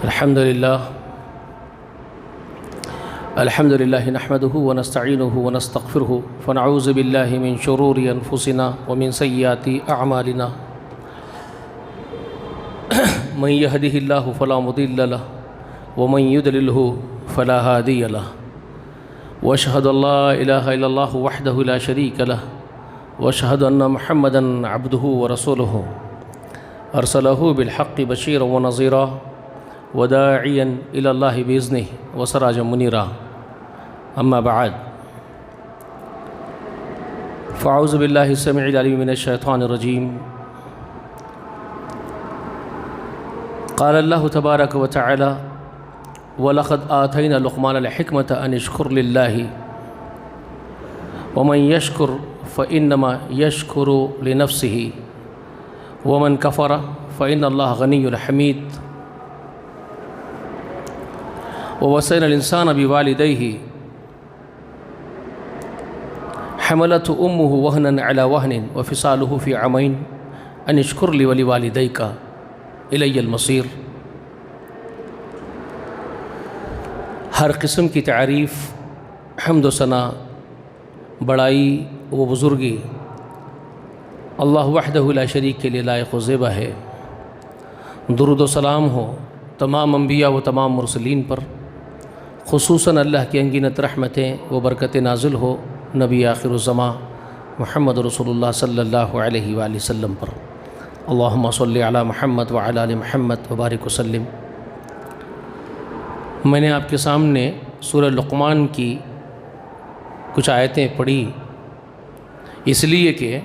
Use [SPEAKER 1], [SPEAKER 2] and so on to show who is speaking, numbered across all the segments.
[SPEAKER 1] الحمد لله نحمده ونستعينه ونستغفره فنعوذ بالله من شرور أنفسنا ومن سيئات أعمالنا من يهده الله فلا مضل له ومن يضلله فلا هادي له وأشهد أن لا إله إلا الله وحده لا شريك له وأشهد أن محمدًا عبده ورسوله أرسله بالحق بشيرا ونذيرا وداعيا إلى الله بإذنه وسراجا منيرا أما بعد فأعوذ بالله السميع العليم من الشيطان الرجيم قال الله تبارك وتعالى ولقد آتينا لقمان الحكمة أن يشكر لله ومن يشكر فإنما يشكر لنفسه ومن كفر فإن الله غني حميد ووصينا الإنسان بوالديه حملته أمه وهنا على وهن وفصاله في عامين أن اشكر لي ولوالديك إلي المصير۔ ہر قسم کی تعریف، حمد و ثنا، بڑائی و بزرگی اللہ وحدہ لا شریک کے لیے لائق و زیبا ہے۔ درود و سلام ہو تمام انبیاء و تمام مرسلین پر، خصوصاً اللہ کی انگنت رحمتیں و برکت نازل ہو نبی آخر الزماں محمد رسول اللہ صلی اللہ علیہ وآلہ وسلم پر۔ اللہم صلی علی محمد وعلی آل محمد وبارک وسلم۔ میں نے آپ کے سامنے سورہ لقمان کی کچھ آیتیں پڑھی اس لیے کہ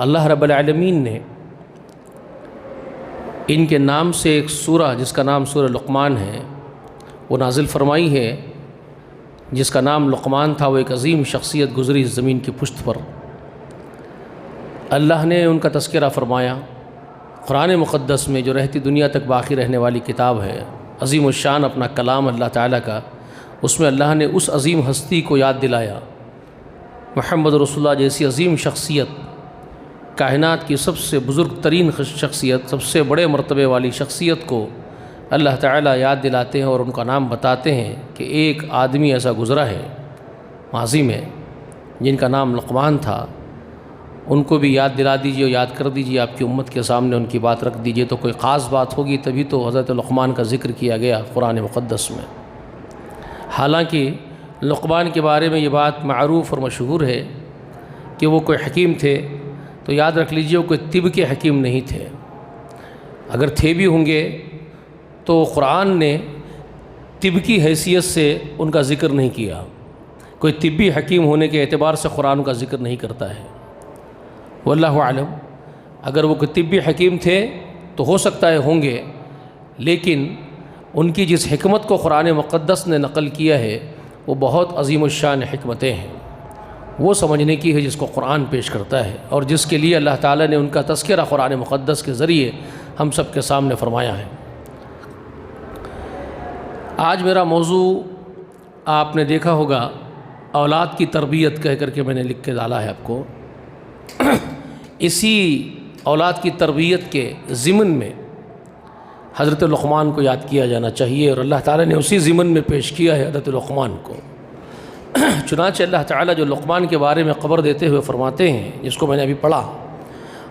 [SPEAKER 1] اللہ رب العالمین نے ان کے نام سے ایک سورہ جس کا نام سورہ لقمان ہے وہ نازل فرمائی ہے، جس کا نام لقمان تھا۔ وہ ایک عظیم شخصیت گزری زمین کی پشت پر، اللہ نے ان کا تذکرہ فرمایا قرآن مقدس میں، جو رہتی دنیا تک باقی رہنے والی کتاب ہے، عظیم الشان اپنا کلام اللہ تعالیٰ کا۔ اس میں اللہ نے اس عظیم ہستی کو یاد دلایا، محمد رسول اللہ جیسی عظیم شخصیت، کائنات کی سب سے بزرگ ترین شخصیت، سب سے بڑے مرتبے والی شخصیت کو اللہ تعالیٰ یاد دلاتے ہیں اور ان کا نام بتاتے ہیں کہ ایک آدمی ایسا گزرا ہے ماضی میں جن کا نام لقمان تھا، ان کو بھی یاد دلا دیجئے، یاد کر دیجئے، آپ کی امت کے سامنے ان کی بات رکھ دیجئے، تو کوئی خاص بات ہوگی تبھی تو حضرت لقمان کا ذکر کیا گیا قرآن مقدس میں۔ حالانکہ لقمان کے بارے میں یہ بات معروف اور مشہور ہے کہ وہ کوئی حکیم تھے، تو یاد رکھ لیجئے وہ کوئی طب کے حکیم نہیں تھے۔ اگر تھے بھی ہوں گے تو قرآن نے طب کی حیثیت سے ان کا ذکر نہیں کیا، کوئی طبی حکیم ہونے کے اعتبار سے قرآن کا ذکر نہیں کرتا ہے۔ واللہ اعلم، اگر وہ کوئی طبی حکیم تھے تو ہو سکتا ہے ہوں گے، لیکن ان کی جس حکمت کو قرآن مقدس نے نقل کیا ہے وہ بہت عظیم الشان حکمتیں ہیں، وہ سمجھنے کی ہے جس کو قرآن پیش کرتا ہے، اور جس کے لیے اللہ تعالیٰ نے ان کا تذکرہ قرآن مقدس کے ذریعے ہم سب کے سامنے فرمایا ہے۔ آج میرا موضوع آپ نے دیکھا ہوگا اولاد کی تربیت کہہ کر کے میں نے لکھ کے ڈالا ہے آپ کو۔ اسی اولاد کی تربیت کے ضمن میں حضرت لقمان کو یاد کیا جانا چاہیے، اور اللہ تعالیٰ نے اسی ضمن میں پیش کیا ہے حضرت لقمان کو۔ چنانچہ اللہ تعالیٰ جو لقمان کے بارے میں خبر دیتے ہوئے فرماتے ہیں، جس کو میں نے ابھی پڑھا،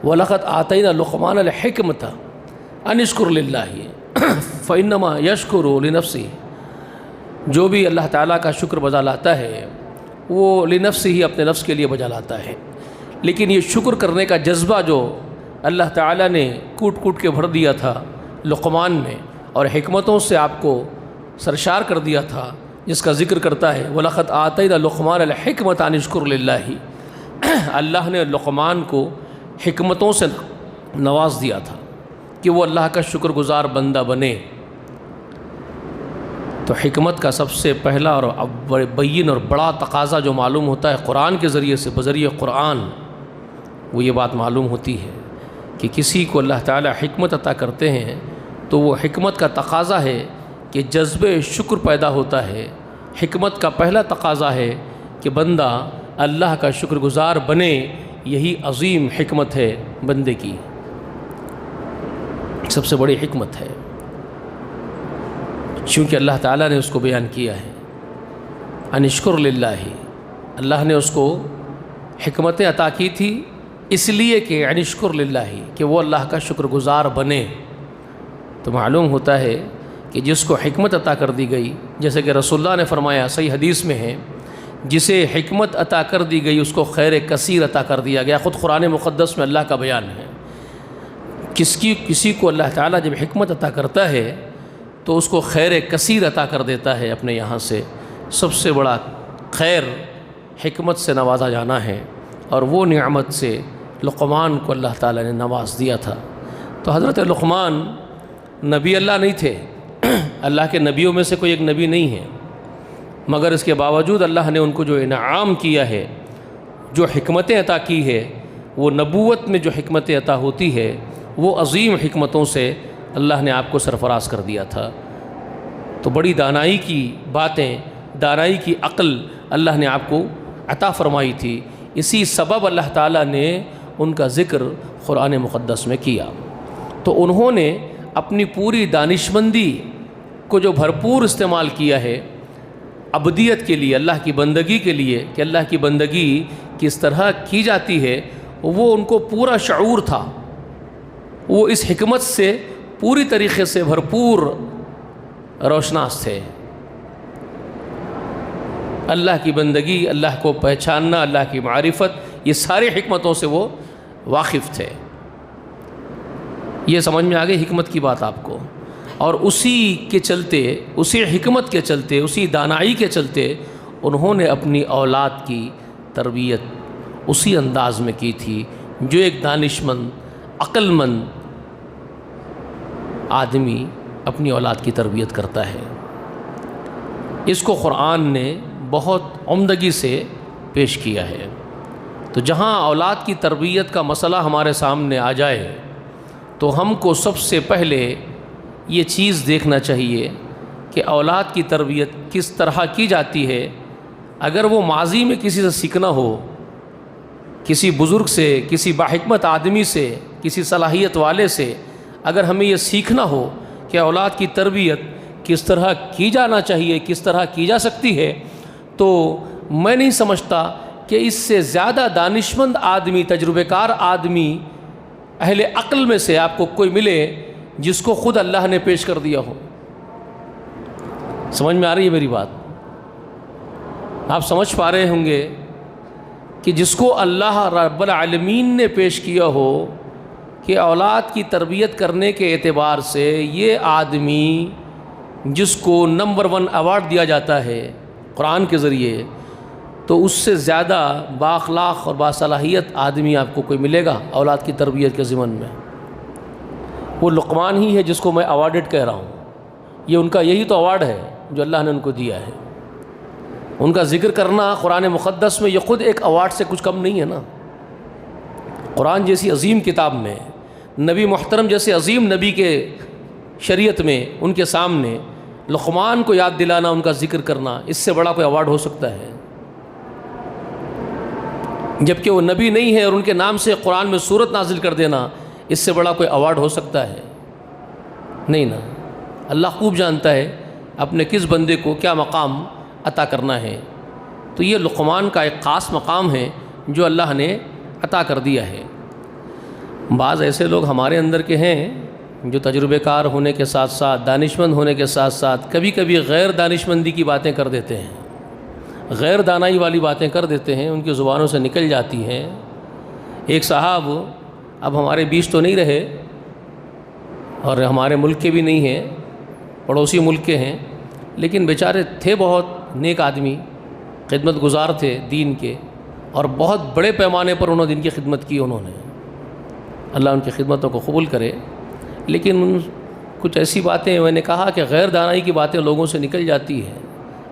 [SPEAKER 1] وَلَقَدْ آتَيْنَا لُقْمَانَ الْحِكْمَةَ أَنِ اشْكُرْ لِلَّهِ فَإِنَّمَا يَشْكُرُ لِنَفْسِهِ۔ جو بھی اللہ تعالیٰ کا شکر بجا لاتا ہے وہ لنفسه ہی اپنے نفس کے لیے بجا لاتا ہے، لیکن یہ شکر کرنے کا جذبہ جو اللہ تعالیٰ نے کوٹ کوٹ کے بھر دیا تھا لقمان میں، اور حکمتوں سے آپ کو سرشار کر دیا تھا، جس کا ذکر کرتا ہے وَلَقَدْ آتَيْنَا لُقْمَانَ الْحِكْمَةَ أَنِ اشْكُرْ لِلَّهِ۔ اللہ نے لقمان کو حکمتوں سے نواز دیا تھا کہ وہ اللہ کا شکر گزار بندہ بنے۔ تو حکمت کا سب سے پہلا اور بین اور بڑا تقاضا جو معلوم ہوتا ہے قرآن کے ذریعے سے، بذریعہ قرآن، وہ یہ بات معلوم ہوتی ہے کہ کسی کو اللہ تعالیٰ حکمت عطا کرتے ہیں تو وہ حکمت کا تقاضا ہے کہ جذب شکر پیدا ہوتا ہے۔ حکمت کا پہلا تقاضا ہے کہ بندہ اللہ کا شکر گزار بنے، یہی عظیم حکمت ہے بندے کی، سب سے بڑی حکمت ہے۔ چونکہ اللہ تعالیٰ نے اس کو بیان کیا ہے ان اشکر للہ، اللہ نے اس کو حکمتیں عطا کی تھی اس لیے کہ ان اشکر للہ، کہ وہ اللہ کا شکر گزار بنے۔ تو معلوم ہوتا ہے کہ جس کو حکمت عطا کر دی گئی، جیسے کہ رسول اللہ نے فرمایا صحیح حدیث میں ہے، جسے حکمت عطا کر دی گئی اس کو خیر کثیر عطا کر دیا گیا۔ خود قرآن مقدس میں اللہ کا بیان ہے، کسی کو اللہ تعالیٰ جب حکمت عطا کرتا ہے تو اس کو خیر کثیر عطا کر دیتا ہے اپنے یہاں سے۔ سب سے بڑا خیر حکمت سے نوازا جانا ہے، اور وہ نعمت سے لقمان کو اللہ تعالیٰ نے نواز دیا تھا۔ تو حضرت لقمان نبی اللہ نہیں تھے، اللہ کے نبیوں میں سے کوئی ایک نبی نہیں ہے، مگر اس کے باوجود اللہ نے ان کو جو انعام کیا ہے، جو حکمتیں عطا کی ہے، وہ نبوت میں جو حکمتیں عطا ہوتی ہے وہ عظیم حکمتوں سے اللہ نے آپ کو سرفراز کر دیا تھا۔ تو بڑی دانائی کی باتیں، دانائی کی عقل اللہ نے آپ کو عطا فرمائی تھی، اسی سبب اللہ تعالیٰ نے ان کا ذکر قرآن مقدس میں کیا۔ تو انہوں نے اپنی پوری دانشمندی کو جو بھرپور استعمال کیا ہے عبدیت کے لیے، اللہ کی بندگی کے لیے، کہ اللہ کی بندگی کس طرح کی جاتی ہے، وہ ان کو پورا شعور تھا، وہ اس حکمت سے پوری طریقے سے بھرپور روشناس تھے۔ اللہ کی بندگی، اللہ کو پہچاننا، اللہ کی معرفت، یہ ساری حکمتوں سے وہ واقف تھے۔ یہ سمجھ میں آ گئی حکمت کی بات آپ کو، اور اسی کے چلتے، اسی حکمت کے چلتے، اسی دانائی کے چلتے انہوں نے اپنی اولاد کی تربیت اسی انداز میں کی تھی جو ایک دانشمند، عقل مند آدمی اپنی اولاد کی تربیت کرتا ہے۔ اس کو قرآن نے بہت عمدگی سے پیش کیا ہے۔ تو جہاں اولاد کی تربیت کا مسئلہ ہمارے سامنے آ جائے تو ہم کو سب سے پہلے یہ چیز دیکھنا چاہیے کہ اولاد کی تربیت کس طرح کی جاتی ہے۔ اگر وہ ماضی میں کسی سے سیکھنا ہو، کسی بزرگ سے، کسی باحکمت آدمی سے، کسی صلاحیت والے سے اگر ہمیں یہ سیکھنا ہو کہ اولاد کی تربیت کس طرح کی جانا چاہیے، کس طرح کی جا سکتی ہے، تو میں نہیں سمجھتا کہ اس سے زیادہ دانشمند آدمی، تجربہ کار آدمی، اہل عقل میں سے آپ کو کوئی ملے جس کو خود اللہ نے پیش کر دیا ہو۔ سمجھ میں آ رہی ہے میری بات؟ آپ سمجھ پا رہے ہوں گے کہ جس کو اللہ رب العالمین نے پیش کیا ہو کہ اولاد کی تربیت کرنے کے اعتبار سے یہ آدمی جس کو نمبر 1 ایوارڈ دیا جاتا ہے قرآن کے ذریعے، تو اس سے زیادہ بااخلاق اور باصلاحیت آدمی آپ کو کوئی ملے گا اولاد کی تربیت کے ضمن میں؟ وہ لقمان ہی ہے جس کو میں ایوارڈڈ کہہ رہا ہوں۔ یہ ان کا یہی تو ایوارڈ ہے جو اللہ نے ان کو دیا ہے۔ ان کا ذکر کرنا قرآن مقدس میں یہ خود ایک ایوارڈ سے کچھ کم نہیں ہے نا۔ قرآن جیسی عظیم کتاب میں، نبی محترم جیسے عظیم نبی کے شریعت میں، ان کے سامنے لقمان کو یاد دلانا، ان کا ذکر کرنا، اس سے بڑا کوئی ایوارڈ ہو سکتا ہے؟ جبکہ وہ نبی نہیں ہے اور ان کے نام سے قرآن میں سورت نازل کر دینا، اس سے بڑا کوئی ایوارڈ ہو سکتا ہے؟ نہیں نا۔ اللہ خوب جانتا ہے اپنے کس بندے کو کیا مقام عطا کرنا ہے۔ تو یہ لقمان کا ایک خاص مقام ہے جو اللہ نے عطا کر دیا ہے۔ بعض ایسے لوگ ہمارے اندر کے ہیں جو تجربے کار ہونے کے ساتھ ساتھ، دانشمند ہونے کے ساتھ ساتھ، کبھی کبھی غیر دانشمندی کی باتیں کر دیتے ہیں، غیر دانائی والی باتیں کر دیتے ہیں، ان کی زبانوں سے نکل جاتی ہیں۔ ایک صاحب اب ہمارے بیچ تو نہیں رہے اور ہمارے ملک کے بھی نہیں ہیں، پڑوسی ملک کے ہیں، لیکن بیچارے تھے بہت نیک آدمی، خدمت گزار تھے دین کے، اور بہت بڑے پیمانے پر انہوں نے دین کی خدمت کی۔ انہوں نے، اللہ ان کی خدمتوں کو قبول کرے، لیکن کچھ ایسی باتیں میں نے کہا کہ غیر دانائی کی باتیں لوگوں سے نکل جاتی ہیں۔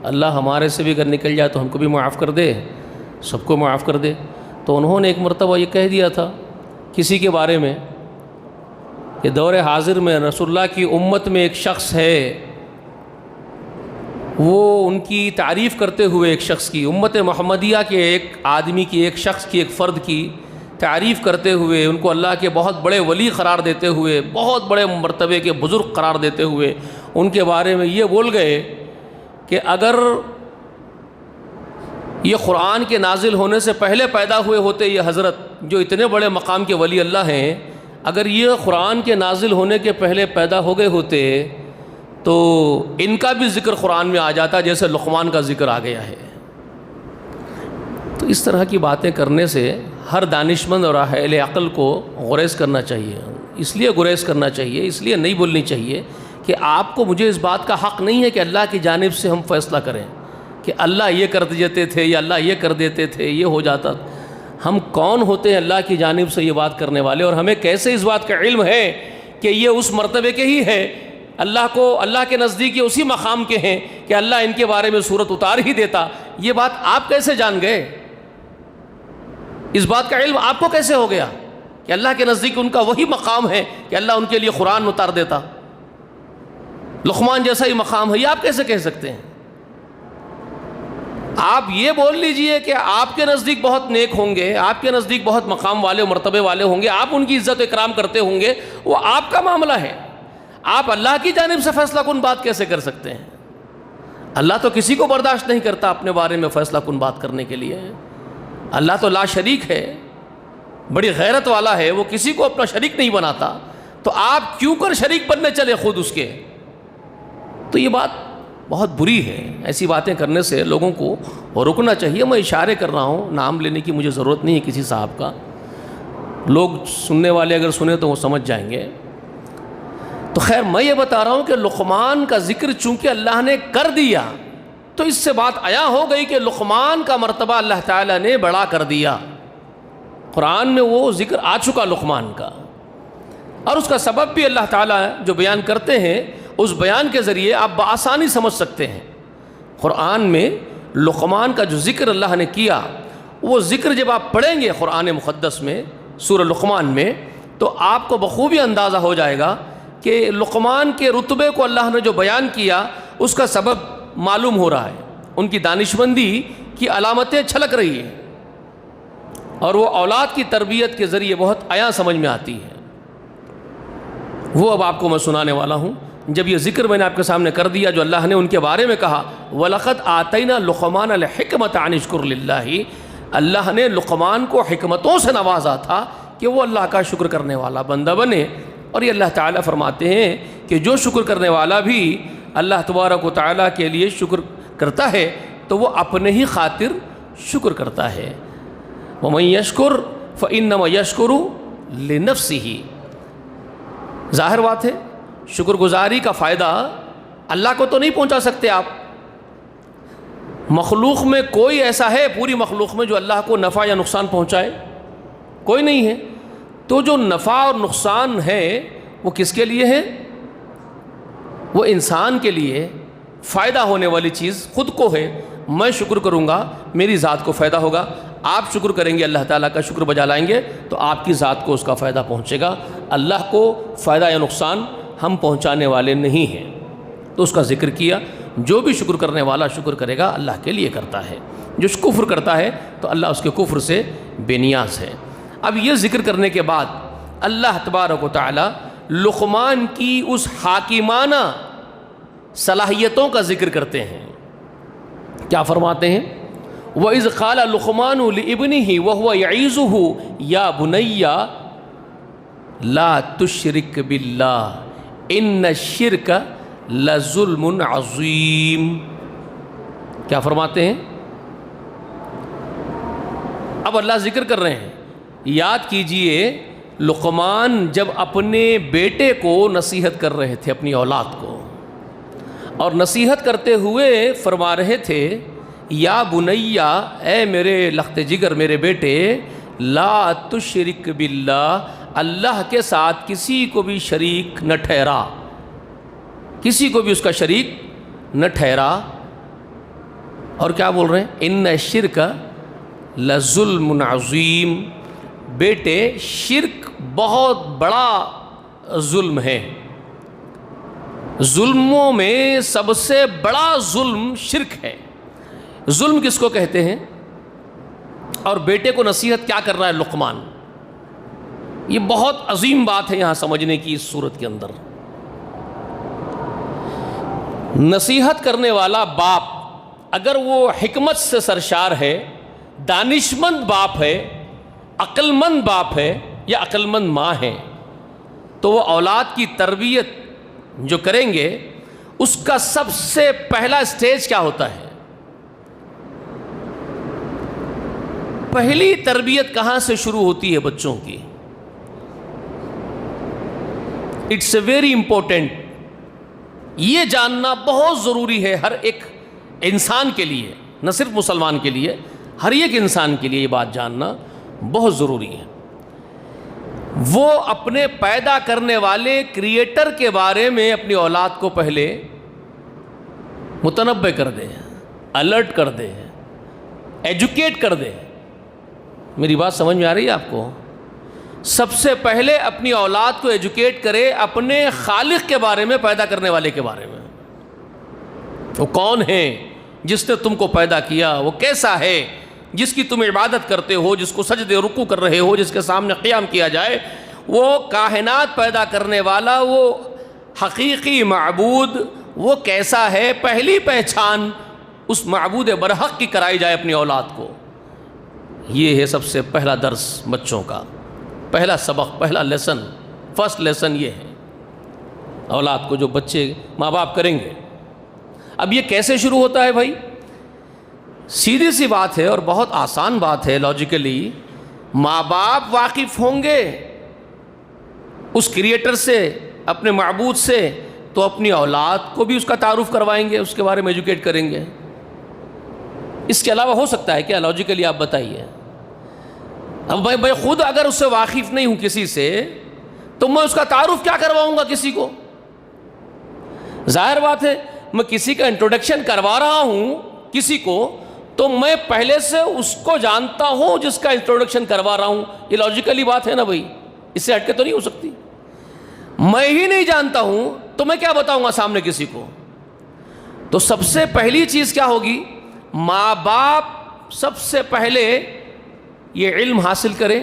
[SPEAKER 1] اللہ ہمارے سے بھی اگر نکل جائے تو ہم کو بھی معاف کر دے، سب کو معاف کر دے۔ تو انہوں نے ایک مرتبہ یہ کہہ دیا تھا کسی کے بارے میں کہ دور حاضر میں رسول اللہ کی امت میں ایک شخص ہے، وہ ان کی تعریف کرتے ہوئے، ایک شخص کی، امت محمدیہ کے ایک آدمی کی، ایک شخص کی، ایک فرد کی تعریف کرتے ہوئے، ان کو اللہ کے بہت بڑے ولی قرار دیتے ہوئے، بہت بڑے مرتبے کے بزرگ قرار دیتے ہوئے ان کے بارے میں یہ بول گئے کہ اگر یہ قرآن کے نازل ہونے سے پہلے پیدا ہوئے ہوتے یہ حضرت جو اتنے بڑے مقام کے ولی اللہ ہیں، اگر یہ قرآن کے نازل ہونے کے پہلے پیدا ہو گئے ہوتے تو ان کا بھی ذکر قرآن میں آ جاتا جیسے لقمان کا ذکر آ گیا ہے۔ تو اس طرح کی باتیں کرنے سے ہر دانشمند اور اہل عقل کو گریز کرنا چاہیے، اس لیے گریز کرنا چاہیے، اس لیے نہیں بولنی چاہیے کہ آپ کو مجھے اس بات کا حق نہیں ہے کہ اللہ کی جانب سے ہم فیصلہ کریں کہ اللہ یہ کر دیتے تھے یا اللہ یہ کر دیتے تھے، یہ ہو جاتا۔ ہم کون ہوتے ہیں اللہ کی جانب سے یہ بات کرنے والے، اور ہمیں کیسے اس بات کا علم ہے کہ یہ اس مرتبے کے ہی ہے، اللہ کے نزدیک یہ اسی مقام کے ہیں کہ اللہ ان کے بارے میں صورت اتار ہی دیتا؟ یہ بات آپ کیسے جان گئے؟ اس بات کا علم آپ کو کیسے ہو گیا کہ اللہ کے نزدیک ان کا وہی مقام ہے کہ اللہ ان کے لیے قرآن اتار دیتا؟ لقمان جیسا ہی مقام ہے، یہ آپ کیسے کہہ سکتے ہیں؟ آپ یہ بول لیجئے کہ آپ کے نزدیک بہت نیک ہوں گے، آپ کے نزدیک بہت مقام والے مرتبے والے ہوں گے، آپ ان کی عزت و اکرام کرتے ہوں گے، وہ آپ کا معاملہ ہے۔ آپ اللہ کی جانب سے فیصلہ کن بات کیسے کر سکتے ہیں؟ اللہ تو کسی کو برداشت نہیں کرتا اپنے بارے میں فیصلہ کن بات کرنے کے لیے۔ اللہ تو لا شریک ہے، بڑی غیرت والا ہے، وہ کسی کو اپنا شریک نہیں بناتا، تو آپ کیوں کر شریک بننے چلے خود اس کے؟ تو یہ بات بہت بری ہے، ایسی باتیں کرنے سے لوگوں کو رکنا چاہیے۔ میں اشارے کر رہا ہوں، نام لینے کی مجھے ضرورت نہیں ہے کسی صاحب کا، لوگ سننے والے اگر سنیں تو وہ سمجھ جائیں گے۔ تو خیر میں یہ بتا رہا ہوں کہ لقمان کا ذکر چونکہ اللہ نے کر دیا تو اس سے بات عیاں ہو گئی کہ لقمان کا مرتبہ اللہ تعالیٰ نے بڑا کر دیا، قرآن میں وہ ذکر آ چکا لقمان کا، اور اس کا سبب بھی اللہ تعالیٰ جو بیان کرتے ہیں اس بیان کے ذریعے آپ بآسانی سمجھ سکتے ہیں۔ قرآن میں لقمان کا جو ذکر اللہ نے کیا، وہ ذکر جب آپ پڑھیں گے قرآن مقدس میں سورہ لقمان میں، تو آپ کو بخوبی اندازہ ہو جائے گا کہ لقمان کے رتبے کو اللہ نے جو بیان کیا اس کا سبب معلوم ہو رہا ہے، ان کی دانشمندی کی علامتیں چھلک رہی ہیں، اور وہ اولاد کی تربیت کے ذریعے بہت عیاں سمجھ میں آتی ہے۔ وہ اب آپ کو میں سنانے والا ہوں۔ جب یہ ذکر میں نے آپ کے سامنے کر دیا جو اللہ نے ان کے بارے میں کہا، وَلَقَدْ آتَيْنَا لُقْمَانَ الْحِكْمَةَ أَنِ اشْكُرْ لِلَّهِ، اللہ نے لقمان کو حکمتوں سے نوازا تھا کہ وہ اللہ کا شکر کرنے والا بندہ بنے، اور یہ اللہ تعالیٰ فرماتے ہیں کہ جو شکر کرنے والا بھی اللہ تبارک و تعالیٰ کے لیے شکر کرتا ہے تو وہ اپنے ہی خاطر شکر کرتا ہے۔ وَمَن يَشْكُرْ فَإِنَّمَا يَشْكُرُ لِنَفْسِهِ، ظاہر بات ہے شکر گزاری کا فائدہ اللہ کو تو نہیں پہنچا سکتے آپ، مخلوق میں کوئی ایسا ہے پوری مخلوق میں جو اللہ کو نفع یا نقصان پہنچائے؟ کوئی نہیں ہے۔ تو جو نفع اور نقصان ہے وہ کس کے لیے ہے؟ وہ انسان کے لیے فائدہ ہونے والی چیز خود کو ہے۔ میں شکر کروں گا میری ذات کو فائدہ ہوگا، آپ شکر کریں گے اللہ تعالیٰ کا شکر بجا لائیں گے تو آپ کی ذات کو اس کا فائدہ پہنچے گا، اللہ کو فائدہ یا نقصان ہم پہنچانے والے نہیں ہیں۔ تو اس کا ذکر کیا، جو بھی شکر کرنے والا شکر کرے گا اللہ کے لیے کرتا ہے، جو کفر کرتا ہے تو اللہ اس کے کفر سے بے نیاز ہے۔ اب یہ ذکر کرنے کے بعد اللہ تبارک و تعالی لقمان کی اس حاکمانہ صلاحیتوں کا ذکر کرتے ہیں۔ کیا فرماتے ہیں؟ وَإِذْ قَالَ لُقْمَانُ لِابْنِهِ وَهُوَ يَعِظُهُ يَا بُنَيَّ لَا تُشْرِكْ بِاللَّهِ إِنَّ الشِّرْكَ لَظُلْمٌ عَظِيمٌ۔ کیا فرماتے ہیں؟ اب اللہ ذکر کر رہے ہیں، یاد کیجئے لقمان جب اپنے بیٹے کو نصیحت کر رہے تھے، اپنی اولاد کو، اور نصیحت کرتے ہوئے فرما رہے تھے یا بنیا، اے میرے لخت جگر میرے بیٹے، لا تشرک باللہ، اللہ کے ساتھ کسی کو بھی شریک نہ ٹھہرا، کسی کو بھی اس کا شریک نہ ٹھہرا۔ اور کیا بول رہے ہیں؟ ان الشرک لظلم عظیم، بیٹے شرک بہت بڑا ظلم ہے، ظلموں میں سب سے بڑا ظلم شرک ہے۔ ظلم کس کو کہتے ہیں؟ اور بیٹے کو نصیحت کیا کر رہا ہے لقمان؟ یہ بہت عظیم بات ہے یہاں سمجھنے کی اس صورت کے اندر۔ نصیحت کرنے والا باپ اگر وہ حکمت سے سرشار ہے، دانشمند باپ ہے، عقل مند باپ ہے یا عقل مند ماں ہے، تو وہ اولاد کی تربیت جو کریں گے اس کا سب سے پہلا سٹیج کیا ہوتا ہے؟ پہلی تربیت کہاں سے شروع ہوتی ہے بچوں کی؟ اٹس اے ویری امپورٹنٹ، یہ جاننا بہت ضروری ہے ہر ایک انسان کے لیے، نہ صرف مسلمان کے لیے، ہر ایک انسان کے لیے یہ بات جاننا بہت ضروری ہے۔ وہ اپنے پیدا کرنے والے کریٹر کے بارے میں اپنی اولاد کو پہلے متنبع کر دے، الرٹ کر دے، ایجوکیٹ کر دے۔ میری بات سمجھ میں آ رہی ہے آپ کو؟ سب سے پہلے اپنی اولاد کو ایجوکیٹ کرے اپنے خالق کے بارے میں، پیدا کرنے والے کے بارے میں۔ وہ کون ہے جس نے تم کو پیدا کیا؟ وہ کیسا ہے جس کی تم عبادت کرتے ہو، جس کو سجدے رکوع کر رہے ہو، جس کے سامنے قیام کیا جائے؟ وہ کائنات پیدا کرنے والا، وہ حقیقی معبود، وہ کیسا ہے؟ پہلی پہچان اس معبود برحق کی کرائی جائے اپنی اولاد کو۔ یہ ہے سب سے پہلا درس بچوں کا، پہلا سبق، پہلا لیسن، فرسٹ لیسن یہ ہے اولاد کو جو بچے ماں باپ کریں گے۔ اب یہ کیسے شروع ہوتا ہے بھائی؟ سیدھی سی بات ہے اور بہت آسان بات ہے لاجیکلی۔ ماں باپ واقف ہوں گے اس کریٹر سے، اپنے معبود سے، تو اپنی اولاد کو بھی اس کا تعارف کروائیں گے، اس کے بارے میں ایجوکیٹ کریں گے۔ اس کے علاوہ ہو سکتا ہے کیا لاجیکلی؟ آپ بتائیے۔ اب میں خود اگر اس سے واقف نہیں ہوں کسی سے تو میں اس کا تعارف کیا کرواؤں گا کسی کو؟ ظاہر بات ہے میں کسی کا انٹروڈکشن کروا رہا ہوں کسی کو تو میں پہلے سے اس کو جانتا ہوں جس کا انٹروڈکشن کروا رہا ہوں۔ یہ لاجیکلی بات ہے نا بھائی، اس سے ہٹ کے تو نہیں ہو سکتی۔ میں ہی نہیں جانتا ہوں تو میں کیا بتاؤں گا سامنے کسی کو؟ تو سب سے پہلی چیز کیا ہوگی؟ ماں باپ سب سے پہلے یہ علم حاصل کریں،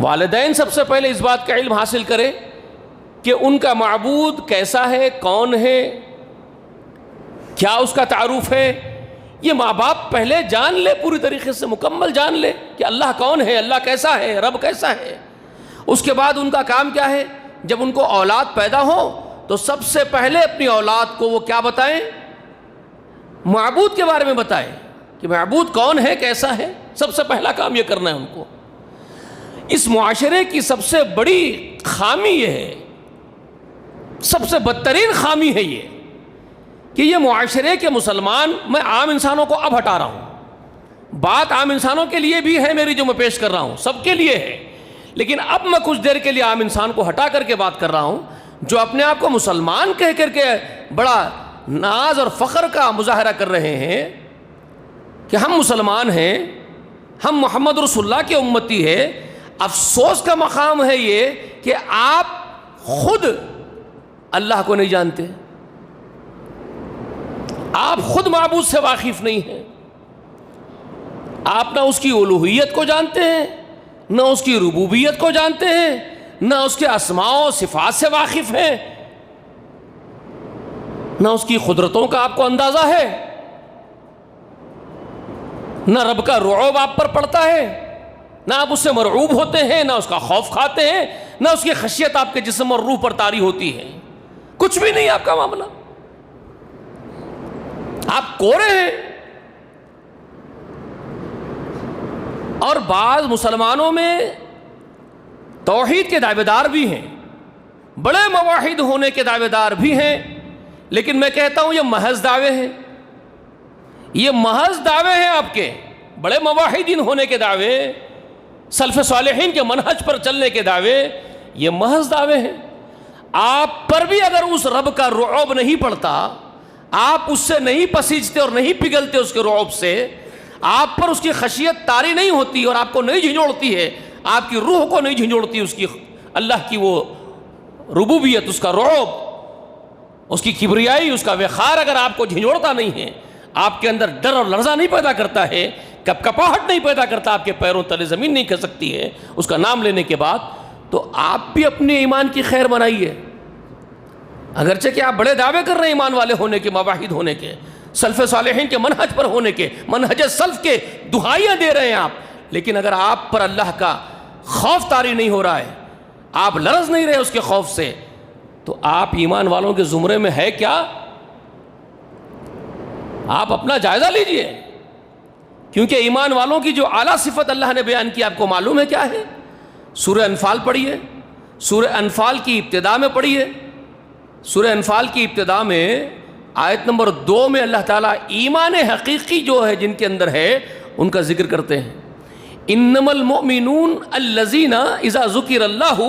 [SPEAKER 1] والدین سب سے پہلے اس بات کا علم حاصل کریں کہ ان کا معبود کیسا ہے، کون ہے، کیا اس کا تعارف ہے۔ یہ ماں باپ پہلے جان لے، پوری طریقے سے مکمل جان لے کہ اللہ کون ہے، اللہ کیسا ہے، رب کیسا ہے۔ اس کے بعد ان کا کام کیا ہے؟ جب ان کو اولاد پیدا ہو تو سب سے پہلے اپنی اولاد کو وہ کیا بتائیں؟ معبود کے بارے میں بتائیں کہ معبود کون ہے، کیسا ہے۔ سب سے پہلا کام یہ کرنا ہے ان کو۔ اس معاشرے کی سب سے بڑی خامی یہ ہے، سب سے بدترین خامی ہے یہ کہ یہ معاشرے کے مسلمان، میں عام انسانوں کو اب ہٹا رہا ہوں، بات عام انسانوں کے لیے بھی ہے میری جو میں پیش کر رہا ہوں، سب کے لیے ہے، لیکن اب میں کچھ دیر کے لیے عام انسان کو ہٹا کر کے بات کر رہا ہوں جو اپنے آپ کو مسلمان کہہ کر کے بڑا ناز اور فخر کا مظاہرہ کر رہے ہیں کہ ہم مسلمان ہیں، ہم محمد رسول اللہ کے امتی ہے۔ افسوس کا مقام ہے یہ کہ آپ خود اللہ کو نہیں جانتے، آپ خود معبود سے واقف نہیں ہیں، آپ نہ اس کی الوہیت کو جانتے ہیں، نہ اس کی ربوبیت کو جانتے ہیں، نہ اس کے اسماء و صفات سے واقف ہیں، نہ اس کی قدرتوں کا آپ کو اندازہ ہے، نہ رب کا رعب آپ پر پڑتا ہے، نہ آپ اس سے مرعوب ہوتے ہیں، نہ اس کا خوف کھاتے ہیں، نہ اس کی خشیت آپ کے جسم اور روح پر طاری ہوتی ہے۔ کچھ بھی نہیں آپ کا معاملہ، آپ کورے ہیں۔ اور بعض مسلمانوں میں توحید کے دعوے دار بھی ہیں، بڑے موحد ہونے کے دعوے دار بھی ہیں، لیکن میں کہتا ہوں یہ محض دعوے ہیں، یہ محض دعوے ہیں آپ کے، بڑے موحدین ہونے کے دعوے، سلف صالحین کے منہج پر چلنے کے دعوے، یہ محض دعوے ہیں۔ آپ پر بھی اگر اس رب کا رعب نہیں پڑتا، آپ اس سے نہیں پسیجتے اور نہیں پگھلتے اس کے رعب سے، آپ پر اس کی خشیت طاری نہیں ہوتی اور آپ کو نہیں جھنجھوڑتی ہے، آپ کی روح کو نہیں جھنجھوڑتی اس کی اللہ کی وہ ربوبیت، اس کا رعب، اس کی کبریائی، اس کا وقار اگر آپ کو جھنجھوڑتا نہیں ہے، آپ کے اندر ڈر اور لرزہ نہیں پیدا کرتا ہے، کپکپاہٹ نہیں پیدا کرتا، آپ کے پیروں تلے زمین نہیں کھسکتی ہے اس کا نام لینے کے بعد، تو آپ بھی اپنے ایمان کی خیر بنائیے. اگرچہ کہ آپ بڑے دعوے کر رہے ہیں ایمان والے ہونے کے، مواحد ہونے کے، سلف صالحین کے منہج پر ہونے کے، منہج سلف کے دہائیاں دے رہے ہیں آپ، لیکن اگر آپ پر اللہ کا خوف طاری نہیں ہو رہا ہے، آپ لرز نہیں رہے اس کے خوف سے، تو آپ ایمان والوں کے زمرے میں ہے کیا؟ آپ اپنا جائزہ لیجئے. کیونکہ ایمان والوں کی جو اعلیٰ صفت اللہ نے بیان کی آپ کو معلوم ہے کیا ہے؟ سورہ انفال پڑھیے، سورہ انفال کی ابتدا میں پڑھیے. سورہ انفال کی ابتدا میں آیت نمبر 2 میں اللہ تعالیٰ ایمان حقیقی جو ہے جن کے اندر ہے ان کا ذکر کرتے ہیں. انما المؤمنون الذین اذا ذکر اللہ